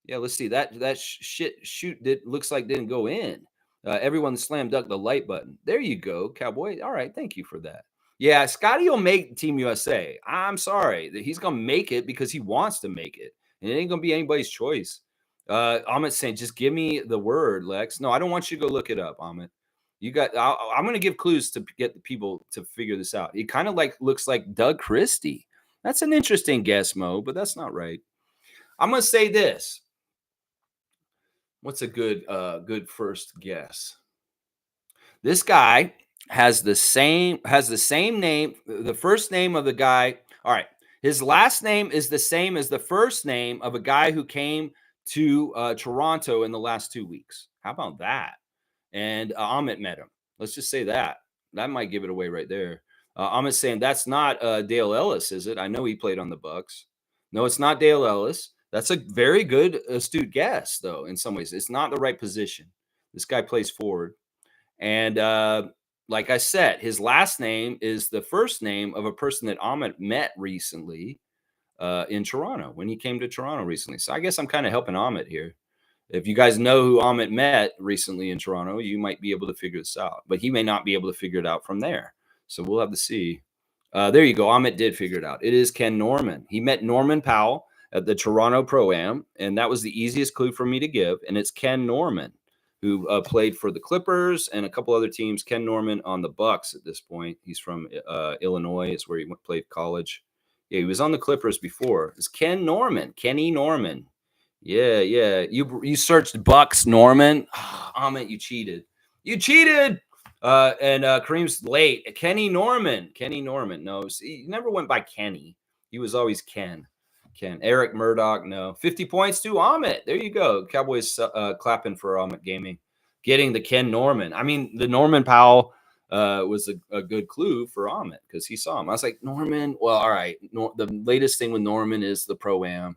Yeah, let's see. That shoot looks like didn't go in. Everyone slam dunk the like button. There you go, Cowboy. All right, thank you for that. Yeah, Scotty will make Team USA. I'm sorry that he's gonna make it because he wants to make it, and it ain't gonna be anybody's choice. Amit saying, just give me the word, Lex. No, I don't want you to go look it up, Amit. I'm gonna give clues to get the people to figure this out. It kind of looks like Doug Christie. That's an interesting guess, Mo, but that's not right. I'm gonna say this. What's a good first guess? This guy has the same name. The first name of the guy. All right. His last name is the same as the first name of a guy who came to Toronto in the last 2 weeks. How about that? And Amit met him. Let's just say that. That might give it away right there. Amit's saying that's not Dale Ellis, is it? I know he played on the Bucks. No, it's not Dale Ellis. That's a very good, astute guess, though, in some ways. It's not the right position. This guy plays forward. And like I said, his last name is the first name of a person that Amit met recently in Toronto when he came to Toronto recently. So I guess I'm kind of helping Amit here. If you guys know who Amit met recently in Toronto, you might be able to figure this out. But he may not be able to figure it out from there. So we'll have to see. There you go. Amit did figure it out. It is Ken Norman. He met Norman Powell at the Toronto Pro-Am, and that was the easiest clue for me to give. And it's Ken Norman, who played for the Clippers and a couple other teams. Ken Norman on the Bucks at this point. He's from Illinois. Is where he played college. Yeah, he was on the Clippers before. It's Ken Norman. Kenny Norman. Yeah. You searched Bucks Norman. Oh, Amit, you cheated. And Kareem's late. Kenny Norman. No, he never went by Kenny. He was always Ken. Eric Murdoch, no. 50 points to Amit. There you go. Cowboys clapping for Amit Gaming. Getting the Ken Norman. I mean, the Norman Powell was a good clue for Amit because he saw him. I was like, Norman? Well, all right. The latest thing with Norman is the Pro-Am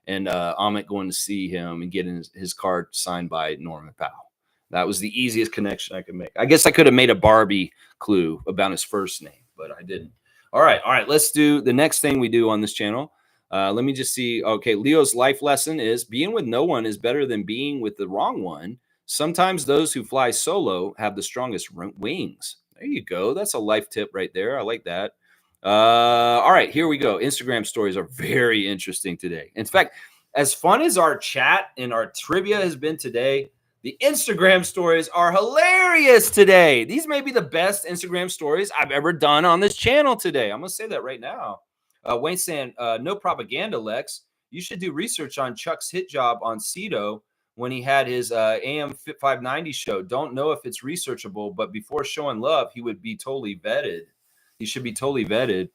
and Amit going to see him and getting his card signed by Norman Powell. That was the easiest connection I could make. I guess I could have made a Barbie clue about his first name, but I didn't. All right. Let's do the next thing we do on this channel. Let me just see. Okay, Leo's life lesson is being with no one is better than being with the wrong one. Sometimes those who fly solo have the strongest wings. There you go. That's a life tip right there. I like that. All right, here we go. Instagram stories are very interesting today. In fact, as fun as our chat and our trivia has been today, the Instagram stories are hilarious today. These may be the best Instagram stories I've ever done on this channel today. I'm going to say that right now. Wayne saying, no propaganda, Lex. You should do research on Chuck's hit job on Cito when he had his AM 590 show. Don't know if it's researchable, but before showing love, he would be totally vetted. He should be totally vetted.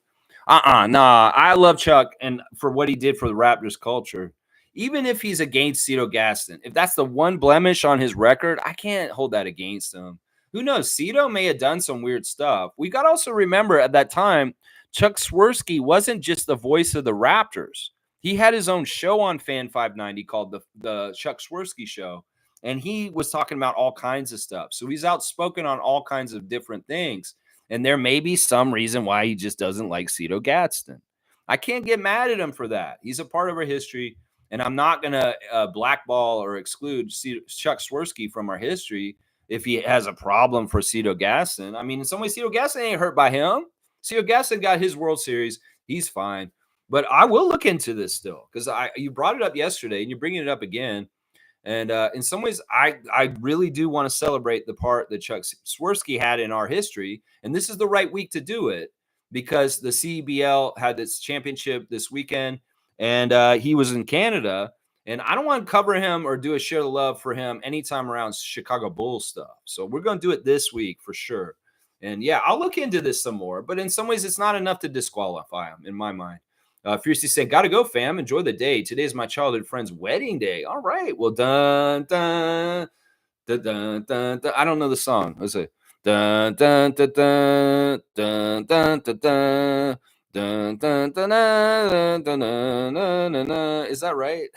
Nah. I love Chuck and for what he did for the Raptors culture. Even if he's against Cito Gaston, if that's the one blemish on his record, I can't hold that against him. Who knows? Cito may have done some weird stuff. We got to also remember at that time, Chuck Swirsky wasn't just the voice of the Raptors. He had his own show on Fan 590 called the Chuck Swirsky Show, and he was talking about all kinds of stuff. So he's outspoken on all kinds of different things, and there may be some reason why he just doesn't like Cito Gaston. I can't get mad at him for that. He's a part of our history. And I'm not going to blackball or exclude Chuck Swirsky from our history if he has a problem for Cito Gaston. I mean, in some ways, Cito Gaston ain't hurt by him. Cito Gaston got his World Series. He's fine. But I will look into this still because you brought it up yesterday and you're bringing it up again. And in some ways, I really do want to celebrate the part that Chuck Swirsky had in our history. And this is the right week to do it because the CBL had its championship this weekend. And he was in Canada, and I don't want to cover him or do a share the love for him anytime around Chicago Bulls stuff. So we're going to do it this week for sure. And yeah, I'll look into this some more, but in some ways, it's not enough to disqualify him in my mind. Fiercely saying, gotta go, fam. Enjoy the day. Today is my childhood friend's wedding day. All right. Well, dun, dun, dun, dun, dun, dun. I don't know the song. Let's see. Dun, dun, dun, dun, dun, dun, dun, dun. Dun, dun, dun, dun, dun, dun, dun, dun, dun. Is that right?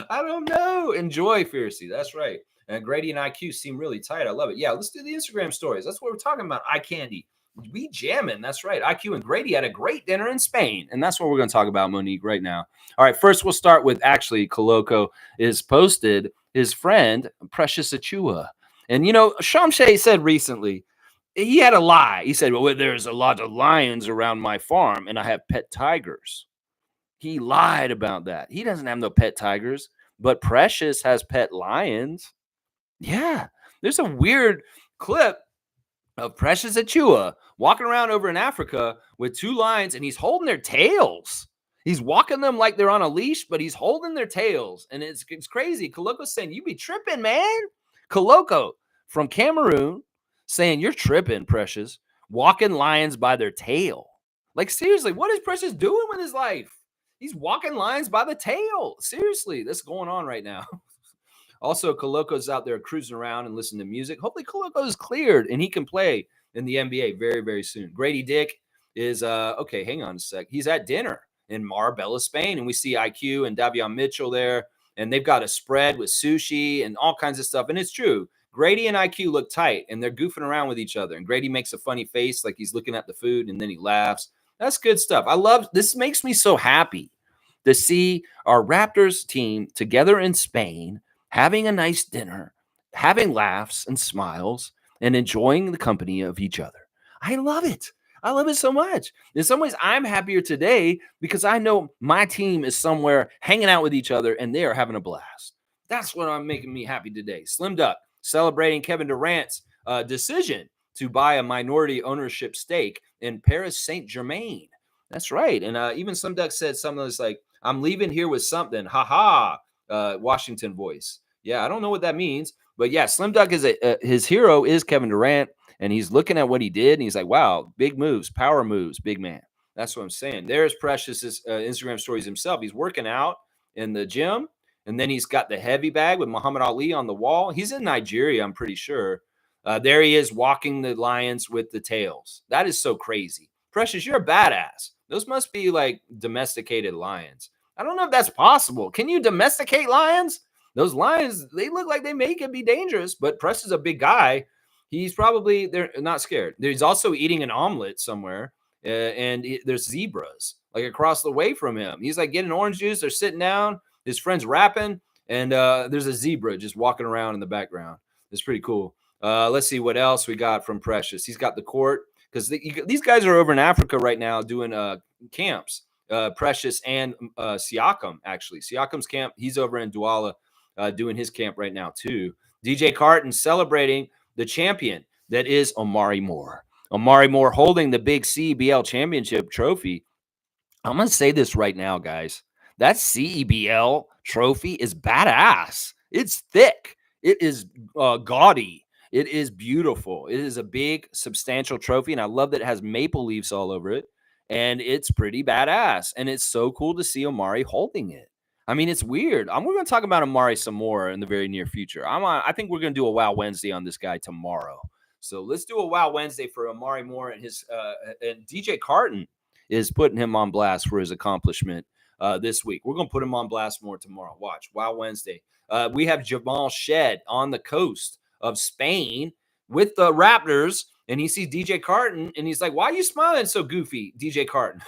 I don't know. Enjoy, Fiercey. That's right. And Grady and IQ seem really tight. I love it. Yeah, let's do the Instagram stories. That's what we're talking about. Eye candy. We jamming. That's right. IQ and Grady had a great dinner in Spain. And that's what we're going to talk about, Monique, right now. All right. First, we'll start with actually, Coloco is posted his friend, Precious Achua. And, Shamshay said recently, he had a lie. He said, well, there's a lot of lions around my farm and I have pet tigers. He lied about that. He doesn't have no pet tigers, but Precious has pet lions. Yeah. There's a weird clip of Precious Achua walking around over in Africa with two lions and he's holding their tails. He's walking them like they're on a leash, but he's holding their tails. And it's crazy. Koloko's saying, you be tripping, man. Koloko from Cameroon saying, you're tripping, Precious. Walking lions by their tail. Like, seriously, what is Precious doing with his life? He's walking lions by the tail. Seriously, that's going on right now. Also, Koloko's out there cruising around and listening to music. Hopefully, Koloko is cleared and he can play in the NBA very, very soon. Grady Dick is, okay, hang on a sec. He's at dinner in Marbella, Spain. And we see IQ and Davion Mitchell there. And they've got a spread with sushi and all kinds of stuff. And it's true. Grady and IQ look tight and they're goofing around with each other. And Grady makes a funny face like he's looking at the food and then he laughs. That's good stuff. I love this. Makes me so happy to see our Raptors team together in Spain, having a nice dinner, having laughs and smiles, and enjoying the company of each other. I love it. I love it so much. In some ways, I'm happier today because I know my team is somewhere hanging out with each other and they are having a blast. That's what I'm making me happy today. Slim Duck celebrating Kevin Durant's decision to buy a minority ownership stake in Paris Saint-Germain. That's right. And even Slim Duck said something that's like, I'm leaving here with something. Ha ha. Washington voice. Yeah, I don't know what that means. But yeah, Slim Duck is his hero is Kevin Durant. And he's looking at what he did. And he's like, wow, big moves, power moves, big man. That's what I'm saying. There's Precious's Instagram stories himself. He's working out in the gym. And then he's got the heavy bag with Muhammad Ali on the wall. He's in Nigeria, I'm pretty sure. There he is walking the lions with the tails. That is so crazy. Precious, you're a badass. Those must be like domesticated lions. I don't know if that's possible. Can you domesticate lions? Those lions, they look like they may could be dangerous, but Press is a big guy. He's probably they're not scared. He's also eating an omelet somewhere, and there's zebras like across the way from him. He's like getting orange juice. They're sitting down. His friend's rapping, and there's a zebra just walking around in the background. It's pretty cool. Let's see what else we got from Precious. He's got the court because these guys are over in Africa right now doing camps. Precious and Siakam, actually. Siakam's camp, he's over in Douala doing his camp right now, too. DJ Carton celebrating the champion that is Omari Moore. Omari Moore holding the big CBL championship trophy. I'm going to say this right now, guys. That CEBL trophy is badass. It's thick. It is gaudy. It is beautiful. It is a big, substantial trophy, and I love that it has maple leaves all over it, and it's pretty badass, and it's so cool to see Omari holding it. I mean, it's weird. We're going to talk about Omari some more in the very near future. I think we're going to do a Wow Wednesday on this guy tomorrow. So let's do a Wow Wednesday for Omari Moore and his and DJ Carton is putting him on blast for his accomplishment this week. We're going to put him on blast more tomorrow. Watch. Wow Wednesday. We have Jamal Shed on the coast of Spain with the Raptors, and he sees DJ Carton, and he's like, why are you smiling so goofy, DJ Carton?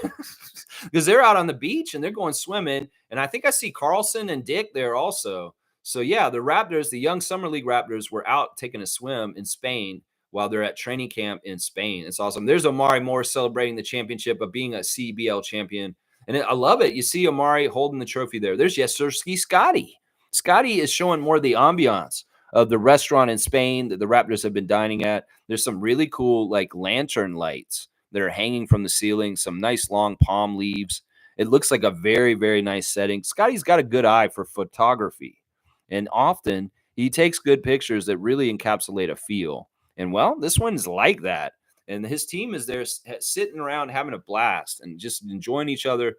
Because they're out on the beach, and they're going swimming, and I think I see Carlson and Dick there also. So, yeah, the Raptors, the young Summer League Raptors, were out taking a swim in Spain while they're at training camp in Spain. It's awesome. There's Omari Moore celebrating the championship of being a CBL champion. And I love it. You see Omari holding the trophy there. There's Yesterski Scotty. Scotty is showing more of the ambiance of the restaurant in Spain that the Raptors have been dining at. There's some really cool like lantern lights that are hanging from the ceiling, some nice long palm leaves. It looks like a very, very nice setting. Scotty's got a good eye for photography. And often he takes good pictures that really encapsulate a feel. And, well, this one's like that. And his team is there sitting around having a blast and just enjoying each other's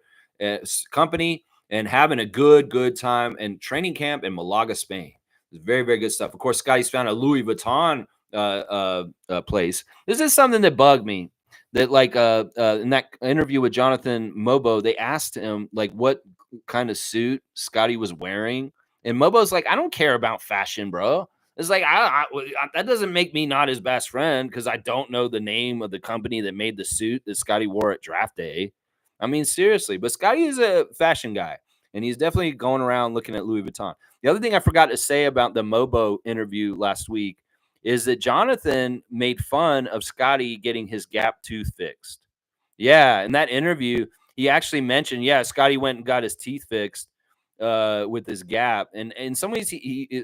company and having a good time and training camp in Malaga, Spain. It's very, very good stuff. Of course, Scotty's found a Louis Vuitton place. This is something that bugged me. That, like, in that interview with Jonathan Mobo, they asked him, like, what kind of suit Scotty was wearing. And Mobo's like, I don't care about fashion, bro. It's like, that doesn't make me not his best friend because I don't know the name of the company that made the suit that Scotty wore at draft day. I mean, seriously. But Scotty is a fashion guy, and he's definitely going around looking at Louis Vuitton. The other thing I forgot to say about the Mobo interview last week is that Jonathan made fun of Scotty getting his gap tooth fixed. Yeah, in that interview, he actually mentioned, Scotty went and got his teeth fixed with his gap. And in some ways,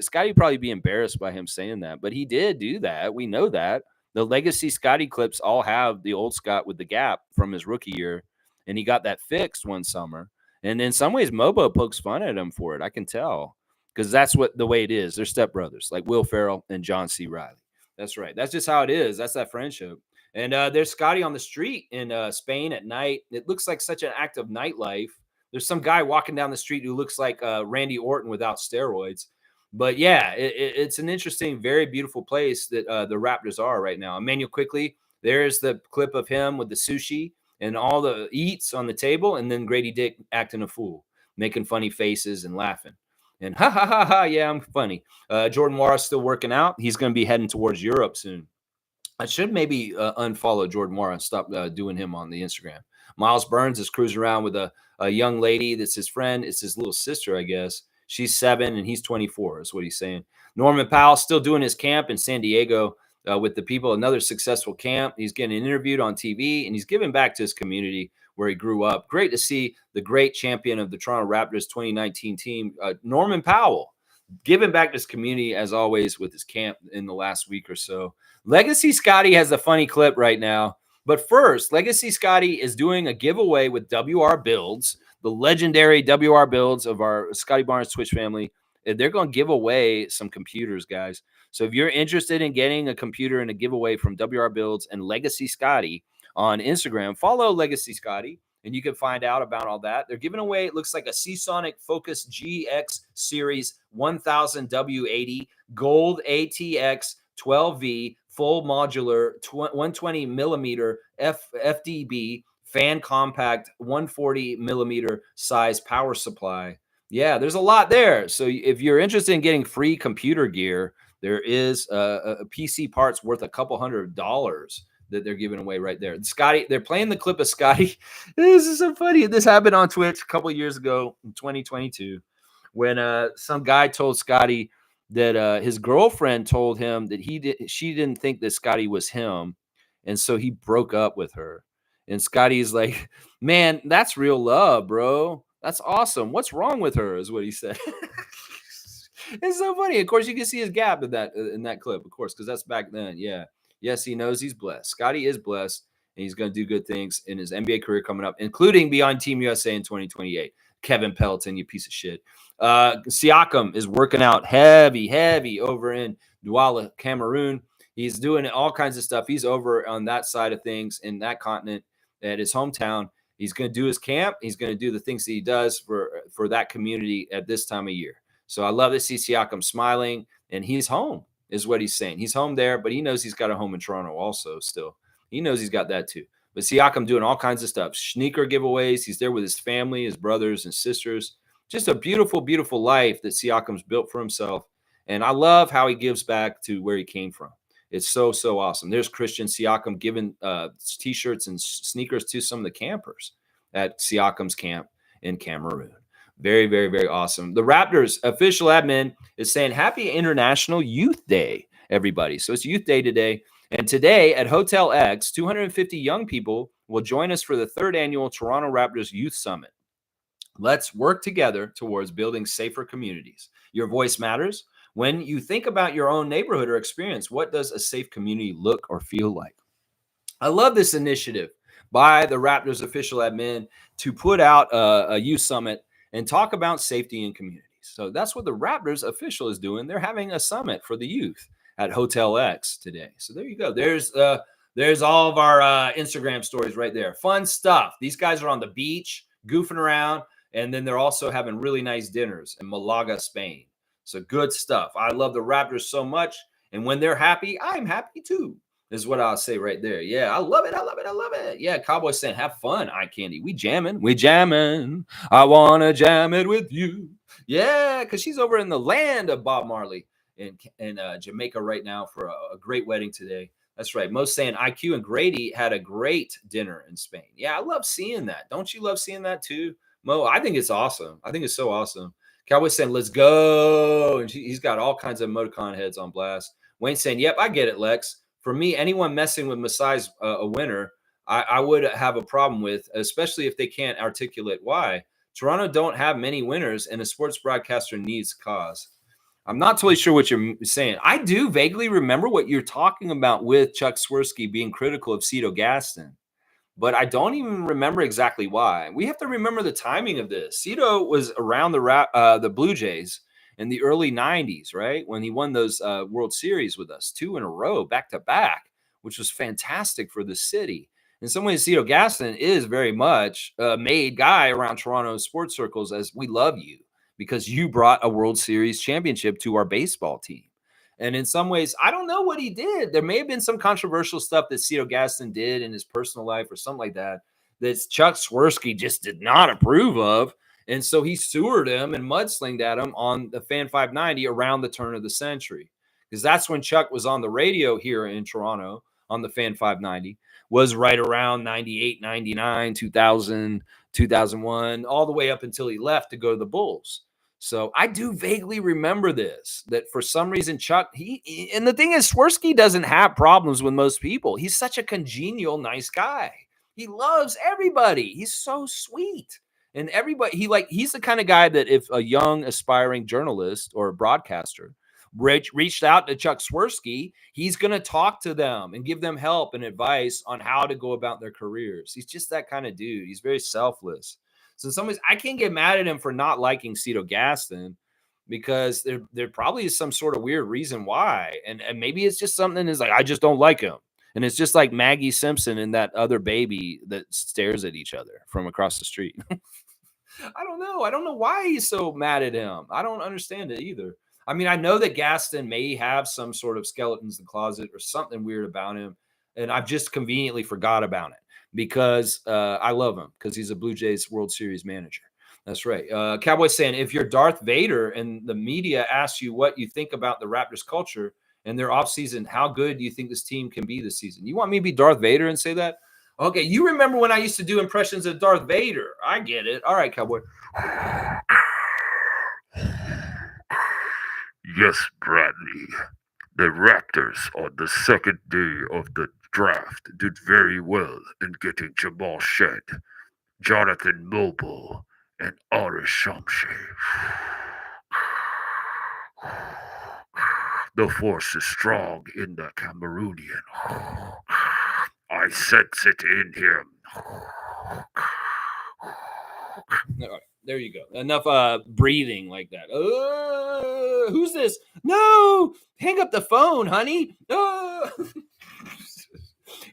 Scotty would probably be embarrassed by him saying that, but he did do that. We know that. The legacy Scotty clips all have the old Scott with the gap from his rookie year, and he got that fixed one summer. And in some ways, Mobo pokes fun at him for it. I can tell because that's the way it is. They're stepbrothers like Will Ferrell and John C. Reilly. That's right. That's just how it is. That's that friendship. And there's Scotty on the street in Spain at night. It looks like such an active nightlife. There's some guy walking down the street who looks like Randy Orton without steroids. But, yeah, it's an interesting, very beautiful place that the Raptors are right now. Emmanuel Quickly, there's the clip of him with the sushi and all the eats on the table, and then Grady Dick acting a fool, making funny faces and laughing. And ha, ha, ha, ha, yeah, I'm funny. Jordan Morris still working out. He's going to be heading towards Europe soon. I should maybe unfollow Jordan Morris and stop doing him on the Instagram. Miles Burns is cruising around with a young lady that's his friend. It's his little sister, I guess. She's 7 and he's 24 is what he's saying. Norman Powell still doing his camp in San Diego with the people. Another successful camp. He's getting interviewed on TV, and he's giving back to his community where he grew up. Great to see the great champion of the Toronto Raptors 2019 team, Norman Powell, giving back to his community, as always, with his camp in the last week or so. Legacy Scotty has a funny clip right now. But first, Legacy Scotty is doing a giveaway with WR Builds, the legendary WR Builds of our Scotty Barnes Twitch family. They're going to give away some computers, guys. So if you're interested in getting a computer and a giveaway from WR Builds and Legacy Scotty on Instagram, follow Legacy Scotty, and you can find out about all that. They're giving away, it looks like a Seasonic Focus GX Series 1000 W80 Gold ATX 12V full modular 120 millimeter FDB fan compact 140 millimeter size power supply. Yeah, there's a lot there. So if you're interested in getting free computer gear, there is a PC parts worth a couple $100 that they're giving away right there. Scotty, they're playing the clip of Scotty. This is so funny. This happened on Twitch a couple years ago in 2022 when some guy told Scotty that his girlfriend told him that she didn't think that Scotty was him, and so he broke up with her. And Scotty's like, "Man, that's real love, bro. That's awesome. What's wrong with her?" is what he said. It's so funny. Of course, you can see his gap in that clip, of course, because that's back then. Yeah. Yes, he knows he's blessed. Scotty is blessed, and he's going to do good things in his NBA career coming up, including be on Team USA in 2028. Kevin Pelton, you piece of shit. Siakam is working out heavy over in Douala, Cameroon. He's doing all kinds of stuff. He's over on that side of things in that continent at his hometown. He's going to do his camp. He's going to do the things that he does for that community at this time of year. So I love to see Siakam smiling, and he's home, is what he's saying. He's home there, but he knows he's got a home in Toronto also still. He knows he's got that too. But Siakam doing all kinds of stuff. Sneaker giveaways. He's there with his family, his brothers and sisters. Just a beautiful, beautiful life that Siakam's built for himself. And I love how he gives back to where he came from. It's so, so awesome. There's Christian Siakam giving T-shirts and sneakers to some of the campers at Siakam's camp in Cameroon. Very, very, very awesome. The Raptors official admin is saying Happy International Youth Day, everybody. So it's Youth Day today. And today at Hotel X, 250 young people will join us for the 3rd annual Toronto Raptors Youth Summit. Let's work together towards building safer communities. Your voice matters. When you think about your own neighborhood or experience, what does a safe community look or feel like? I love this initiative by the Raptors official admin to put out a youth summit and talk about safety in communities. So that's what the Raptors official is doing. They're having a summit for the youth at Hotel X today. So there you go. There's all of our Instagram stories right there. Fun stuff. These guys are on the beach, goofing around, and then they're also having really nice dinners in Malaga, Spain. So good stuff. I love the Raptors so much. And when they're happy, I'm happy too, is what I'll say right there. Yeah, I love it. I love it. I love it. Yeah, Cowboys saying, have fun, Eye Candy. We jamming. We jamming. I want to jam it with you. Yeah, because she's over in the land of Bob Marley in Jamaica right now for a great wedding today. That's right. Most saying IQ and Grady had a great dinner in Spain. Yeah, I love seeing that. Don't you love seeing that too, Mo? I think it's awesome. I think it's so awesome. Cowboys saying, let's go. And he's got all kinds of emoticon heads on blast. Wayne saying, yep, I get it, Lex. For me, anyone messing with Masai's a winner, I would have a problem with, especially if they can't articulate why. Toronto don't have many winners, and a sports broadcaster needs cause. I'm not totally sure what you're saying. I do vaguely remember what you're talking about with Chuck Swirsky being critical of Cito Gaston, but I don't even remember exactly why. We have to remember the timing of this. Cito was around the Blue Jays in the early 90s, right? When he won those World Series with us 2 in a row, back to back, which was fantastic for the city. In some ways, Cito Gaston is very much a made guy around Toronto sports circles, as we love you because you brought a World Series championship to our baseball team. And in some ways, I don't know what he did. There may have been some controversial stuff that Cito Gaston did in his personal life or something like that Chuck Swirsky just did not approve of. And so he sewered him and mudslinged at him on the Fan 590 around the turn of the century. Because that's when Chuck was on the radio here in Toronto on the Fan 590, was right around 98, 99, 2000, 2001, all the way up until he left to go to the Bulls. So I do vaguely remember this, that for some reason Chuck, and the thing is, Swirsky doesn't have problems with most people. He's such a congenial, nice guy. He loves everybody. He's so sweet. And everybody, he's the kind of guy that if a young aspiring journalist or a broadcaster reached out to Chuck Swirsky, he's going to talk to them and give them help and advice on how to go about their careers. He's just that kind of dude. He's very selfless. So in some ways, I can't get mad at him for not liking Cito Gaston because there probably is some sort of weird reason why. And maybe it's just something is like, I just don't like him. And it's just like Maggie Simpson and that other baby that stares at each other from across the street. I don't know. I don't know why he's so mad at him. I don't understand it either. I mean, I know that Gaston may have some sort of skeletons in the closet or something weird about him. And I've just conveniently forgot about it because I love him because he's a Blue Jays World Series manager. That's right. Cowboy saying, if you're Darth Vader and the media asks you what you think about the Raptors culture and their offseason, how good do you think this team can be this season? You want me to be Darth Vader and say that? Okay, you remember when I used to do impressions of Darth Vader. I get it. All right, Cowboy. Yes, Bradley. The Raptors on the second day of the draft did very well in getting Jamal Shed, Jonathan Mobile, and Otter Shamshe. The force is strong in the Cameroonian. I sense it in him. All right, there you go. Enough breathing like that. Who's this? No, hang up the phone, honey.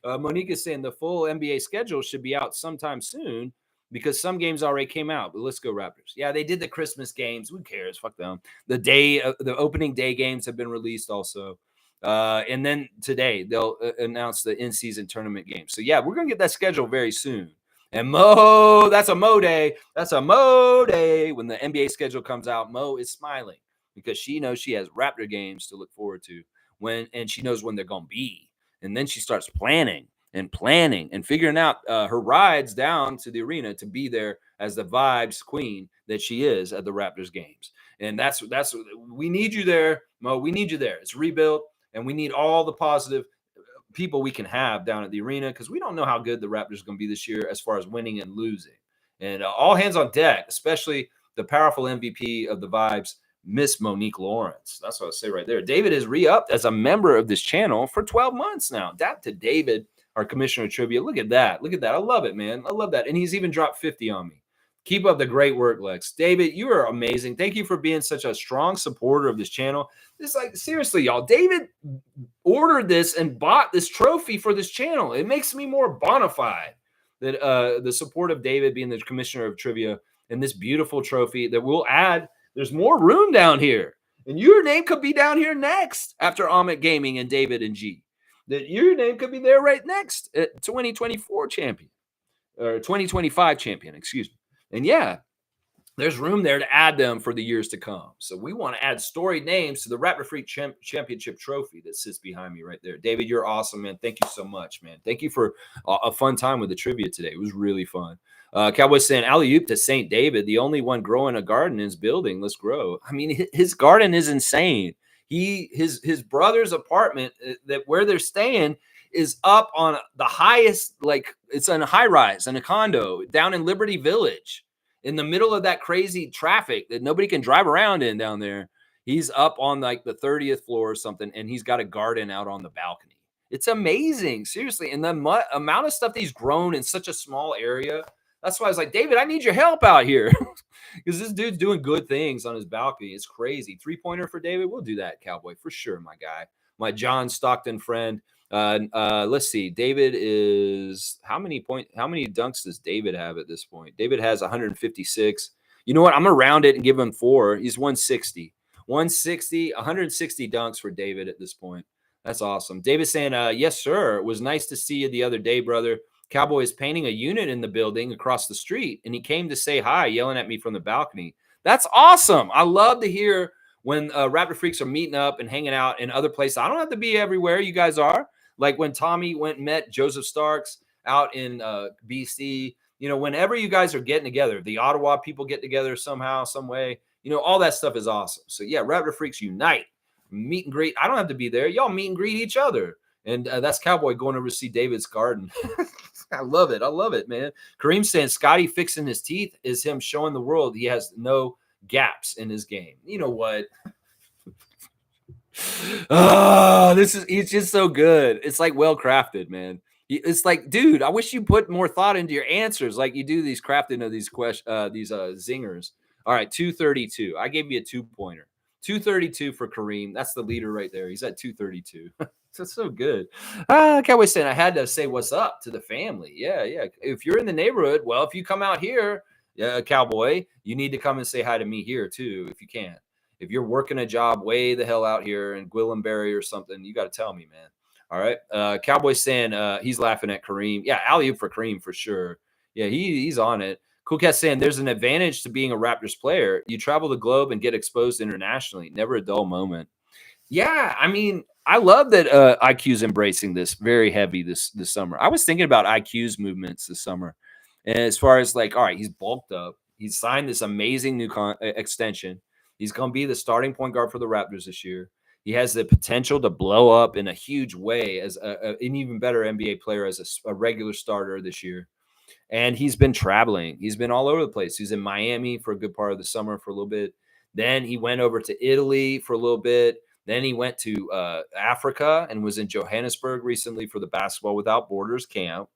Monique is saying the full NBA schedule should be out sometime soon because some games already came out. But let's go Raptors. Yeah, they did the Christmas games. Who cares? Fuck them. The opening day games have been released also. And then today they'll announce the in-season tournament games. So yeah, we're gonna get that schedule very soon. And Mo, that's a Mo day. That's a Mo day. When the NBA schedule comes out, Mo is smiling because she knows she has Raptor games to look forward to and she knows when they're gonna be. And then she starts planning and figuring out her rides down to the arena to be there as the vibes queen that she is at the Raptors games. And that's we need you there, Mo. We need you there. It's rebuilt, and we need all the positive people we can have down at the arena because we don't know how good the Raptors are going to be this year as far as winning and losing. And all hands on deck, especially the powerful MVP of the vibes, Miss Monique Lawrence. That's what I say right there. David is re-upped as a member of this channel for 12 months now. Dap to David, our commissioner of trivia. Look at that. Look at that. I love it, man. I love that. And he's even dropped 50 on me. Keep up the great work, Lex. David, you are amazing. Thank you for being such a strong supporter of this channel. It's like, seriously, y'all, David ordered this and bought this trophy for this channel. It makes me more bona fide that the support of David being the commissioner of trivia and this beautiful trophy that we'll add. There's more room down here. And your name could be down here next after Amit Gaming and David and G. That your name could be there right next at 2024 champion or 2025 champion, excuse me. And yeah, there's room there to add them for the years to come. So we want to add storied names to the Raptor Freak Championship trophy that sits behind me right there. David, you're awesome, man. Thank you so much, man. Thank you for a fun time with the trivia today. It was really fun. Cowboys saying alley-oop to St. David, the only one growing a garden in his building. Let's grow. I mean, his garden is insane. His brother's apartment that where they're staying is up on the highest, like it's in a high rise in a condo down in Liberty Village in the middle of that crazy traffic that nobody can drive around in down there. He's up on like the 30th floor or something, and he's got a garden out on the balcony. It's amazing, seriously. And the amount of stuff that he's grown in such a small area. That's why I was like, David, I need your help out here because this dude's doing good things on his balcony. It's crazy. 3-pointer for David. We'll do that, Cowboy, for sure, my guy. My John Stockton friend. Let's see. David is how many dunks does David have at this point? David has 156. You know what? I'm gonna round it and give him 4. He's 160. 160 dunks for David at this point. That's awesome. David saying, yes, sir. It was nice to see you the other day, brother. Cowboy is painting a unit in the building across the street, and he came to say hi, yelling at me from the balcony. That's awesome. I love to hear when Raptor Freaks are meeting up and hanging out in other places. I don't have to be everywhere you guys are. Like when Tommy went and met Joseph Starks out in BC, you know, whenever you guys are getting together, the Ottawa people get together somehow, some way, you know, all that stuff is awesome. So yeah, Raptor Freaks unite, meet and greet. I don't have to be there. Y'all meet and greet each other. And that's Cowboy going over to see David's garden. I love it. I love it, man. Kareem saying Scotty fixing his teeth is him showing the world he has no gaps in his game. You know what? Oh, he's just so good. It's like well crafted, man. It's like, dude, I wish you put more thought into your answers, like you do these crafting of these zingers. All right, 232. I gave you a 2-pointer. 232 for Kareem. That's the leader right there. He's at 232. That's so good. Cowboy saying I had to say what's up to the family. Yeah. If you're in the neighborhood, well, if you come out here, Cowboy, you need to come and say hi to me here too, if you can. If you're working a job way the hell out here in Gwillimbury or something, you got to tell me, man. All right. Cowboy saying he's laughing at Kareem. Yeah, alley-oop for Kareem for sure. Yeah, he's on it. Cool Cat saying there's an advantage to being a Raptors player. You travel the globe and get exposed internationally. Never a dull moment. Yeah, I mean, I love that IQ's embracing this very heavy this summer. I was thinking about IQ's movements this summer, and as far as like, all right, he's bulked up. He's signed this amazing new extension. He's going to be the starting point guard for the Raptors this year. He has the potential to blow up in a huge way as an even better NBA player as a regular starter this year. And he's been traveling. He's been all over the place. He's in Miami for a good part of the summer for a little bit. Then he went over to Italy for a little bit. Then he went to Africa and was in Johannesburg recently for the Basketball Without Borders camp.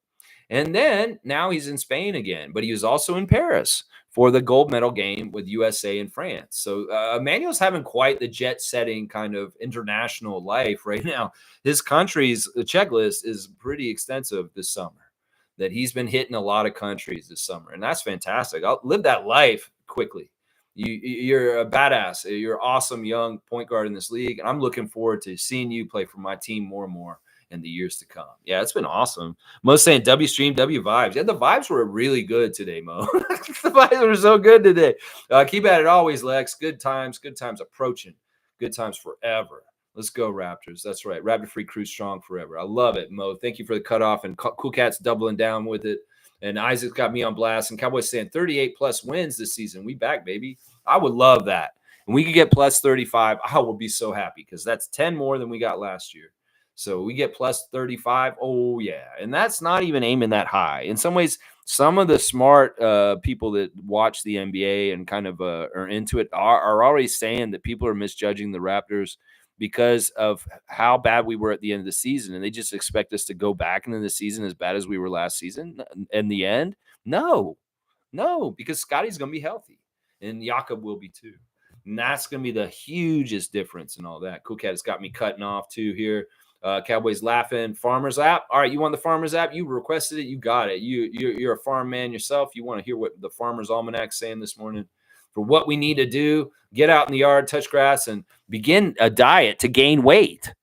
And then now he's in Spain again, but he was also in Paris for the gold medal game with USA and France. So Emmanuel's having quite the jet-setting kind of international life right now. His country's checklist is pretty extensive this summer, that he's been hitting a lot of countries this summer, and that's fantastic. I'll live that life quickly. You're a badass. You're an awesome young point guard in this league, and I'm looking forward to seeing you play for my team more and more in the years to come. Yeah, it's been awesome. Mo saying W stream, W vibes. Yeah, the vibes were really good today, Mo. The vibes were so good today. Keep at it always, Lex. Good times approaching. Good times forever. Let's go, Raptors. That's right. Raptor Free Crew strong forever. I love it, Mo. Thank you for the cutoff, and Cool Cat's doubling down with it. And Isaac's got me on blast. And Cowboys saying 38 plus wins this season. We back, baby. I would love that. And we could get plus 35. I will be so happy because that's 10 more than we got last year. So we get plus 35. Oh, yeah. And that's not even aiming that high. In some ways, some of the smart people that watch the NBA and kind of are into it are already saying that people are misjudging the Raptors because of how bad we were at the end of the season. And they just expect us to go back into the season as bad as we were last season. In the end, no, because Scotty's going to be healthy and Jakob will be too. And that's going to be the hugest difference and all that. Cool Cat has got me cutting off too here. Cowboys laughing. Farmers app. All right, you want the Farmers app? You requested it. You got it. You're a farm man yourself. You want to hear what the Farmers Almanac's saying this morning? For what we need to do, get out in the yard, touch grass, and begin a diet to gain weight.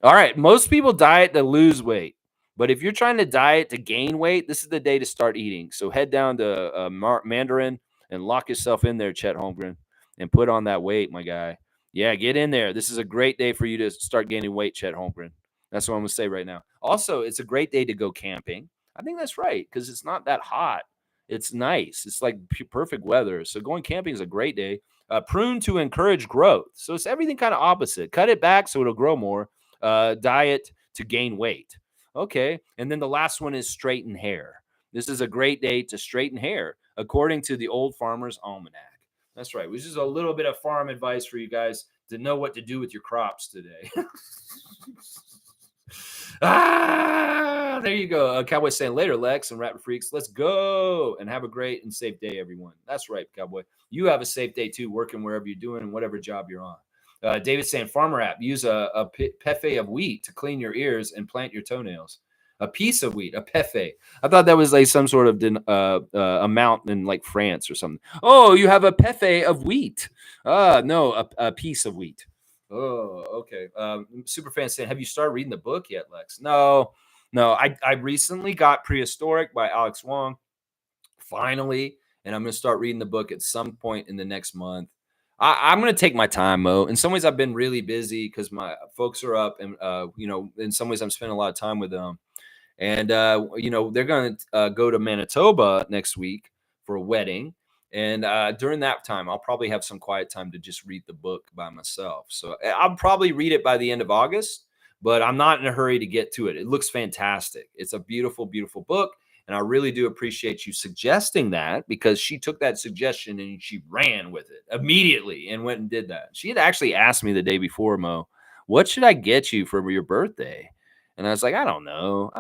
All right, most people diet to lose weight. But if you're trying to diet to gain weight, this is the day to start eating. So head down to Mandarin and lock yourself in there, Chet Holmgren, and put on that weight, my guy. Yeah, get in there. This is a great day for you to start gaining weight, Chet Holmgren. That's what I'm going to say right now. Also, it's a great day to go camping. I think that's right because it's not that hot. It's nice. It's like perfect weather. So going camping is a great day. Prune to encourage growth. So it's everything kind of opposite. Cut it back so it'll grow more. Diet to gain weight. Okay. And then the last one is straighten hair. This is a great day to straighten hair, according to the Old Farmer's Almanac. That's right. Which is a little bit of farm advice for you guys to know what to do with your crops today. There you go. Cowboy saying later, Lex and Raptor Freaks. Let's go and have a great and safe day, everyone. That's right, Cowboy. You have a safe day too, working wherever you're doing and whatever job you're on. David saying farmer app. Use a pefe of wheat to clean your ears and plant your toenails. A piece of wheat, a pefe. I thought that was like some sort of amount in like France or something. Oh, you have a pefe of wheat. No, a piece of wheat. Oh, okay. Superfan saying, have you started reading the book yet, Lex? No. I recently got Prehistoric by Alex Wong, finally, and I'm going to start reading the book at some point in the next month. I'm going to take my time, Mo. In some ways, I've been really busy because my folks are up, and in some ways, I'm spending a lot of time with them. And they're going to go to Manitoba next week for a wedding. And during that time, I'll probably have some quiet time to just read the book by myself. So I'll probably read it by the end of August, but I'm not in a hurry to get to it. It looks fantastic. It's a beautiful, beautiful book. And I really do appreciate you suggesting that, because she took that suggestion and she ran with it immediately and went and did that. She had actually asked me the day before, Mo, what should I get you for your birthday? And I was like, I don't know.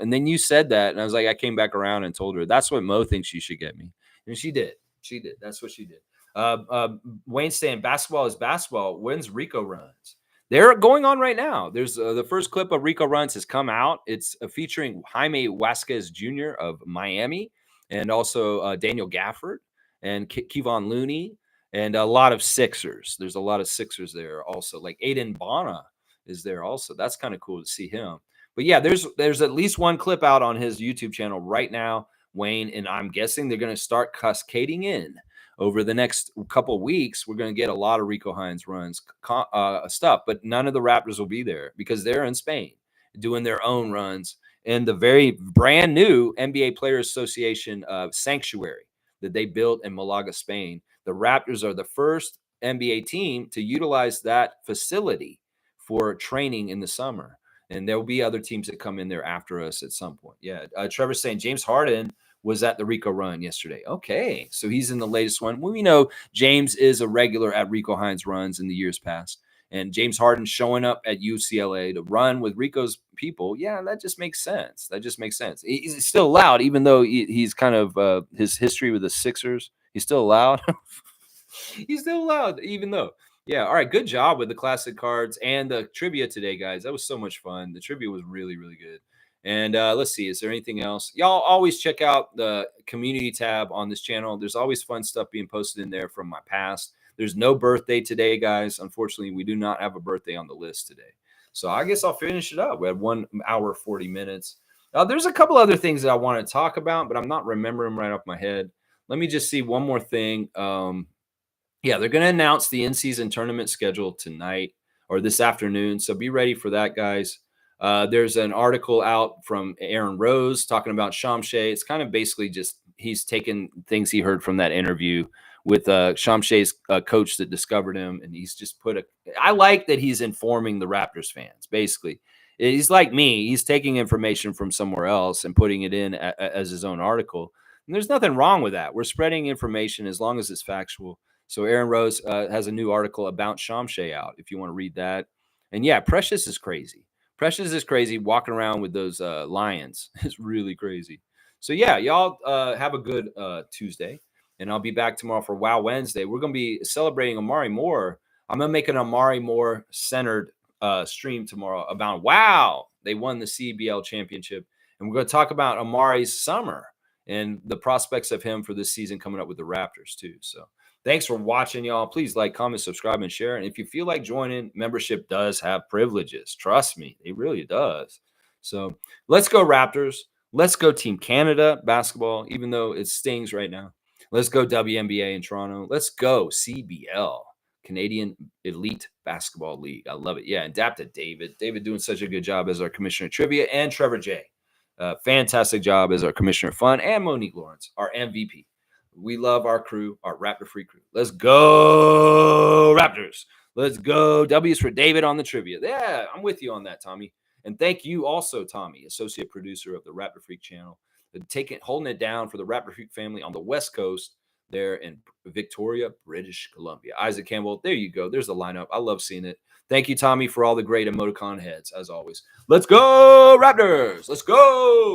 And then you said that, and I was like, I came back around and told her that's what Mo thinks you should get me. And she did. That's what she did. Wayne saying basketball is basketball. When's Rico runs? They're going on right now. There's the first clip of Rico runs has come out. It's featuring Jaime Vasquez Jr. of Miami, and also Daniel Gafford and Kevon Looney, and a lot of Sixers. There's a lot of Sixers there also. Like Aiden Bona is there also. That's kind of cool to see him. But yeah, there's at least one clip out on his YouTube channel right now Wayne, and I'm guessing they're going to start cascading in over the next couple of weeks. We're going to get a lot of Rico Hines runs stuff, but none of the Raptors will be there because they're in Spain doing their own runs in the very brand new NBA Players Association sanctuary that they built in Malaga, Spain. The Raptors are the first NBA team to utilize that facility for training in the summer. And there will be other teams that come in there after us at some point. Yeah. Trevor's saying James Harden was at the Rico run yesterday. Okay. So he's in the latest one. Well, we know James is a regular at Rico Hines runs in the years past. And James Harden showing up at UCLA to run with Rico's people. Yeah, that just makes sense. That just makes sense. He's still allowed, even though he's kind of his history with the Sixers. He's still allowed. He's still allowed, even though. Yeah. All right. Good job with the classic cards and the trivia today, guys. That was so much fun. The trivia was really, really good. And let's see. Is there anything else? Y'all always check out the community tab on this channel. There's always fun stuff being posted in there from my past. There's no birthday today, guys. Unfortunately, we do not have a birthday on the list today. So I guess I'll finish it up. We had 1 hour, 40 minutes. There's a couple other things that I want to talk about, but I'm not remembering them right off my head. Let me just see one more thing. Yeah, they're going to announce the in-season tournament schedule tonight or this afternoon. So be ready for that, guys. There's an article out from Aaron Rose talking about Shamshay. It's kind of basically just he's taken things he heard from that interview with Shamshay's coach that discovered him. And he's just I like that he's informing the Raptors fans, basically. He's like me. He's taking information from somewhere else and putting it in as his own article. And there's nothing wrong with that. We're spreading information as long as it's factual. So Aaron Rose has a new article about Shamshay out if you want to read that. And yeah, Precious is crazy. Precious is crazy walking around with those lions. It's really crazy. So yeah, y'all have a good Tuesday. And I'll be back tomorrow for Wow Wednesday. We're going to be celebrating Amari Moore. I'm going to make an Amari Moore centered stream tomorrow about, wow, they won the CBL championship. And we're going to talk about Amari's summer and the prospects of him for this season coming up with the Raptors too. So thanks for watching, y'all. Please like, comment, subscribe, and share. And if you feel like joining, membership does have privileges. Trust me, it really does. So let's go Raptors. Let's go Team Canada basketball, even though it stings right now. Let's go WNBA in Toronto. Let's go CBL, Canadian Elite Basketball League. I love it. Yeah, and dap to David. David doing such a good job as our Commissioner of Trivia, and Trevor J. Fantastic job as our Commissioner of Fun, and Monique Lawrence, our MVP. We love our crew, our Raptor Free crew. Let's go, Raptors. Let's go. W's for David on the trivia. Yeah, I'm with you on that, Tommy. And thank you also, Tommy, associate producer of the Raptor Freak channel, holding it down for the Raptor Freak family on the West Coast there in Victoria, British Columbia. Isaac Campbell, there you go. There's the lineup. I love seeing it. Thank you, Tommy, for all the great emoticon heads, as always. Let's go, Raptors. Let's go.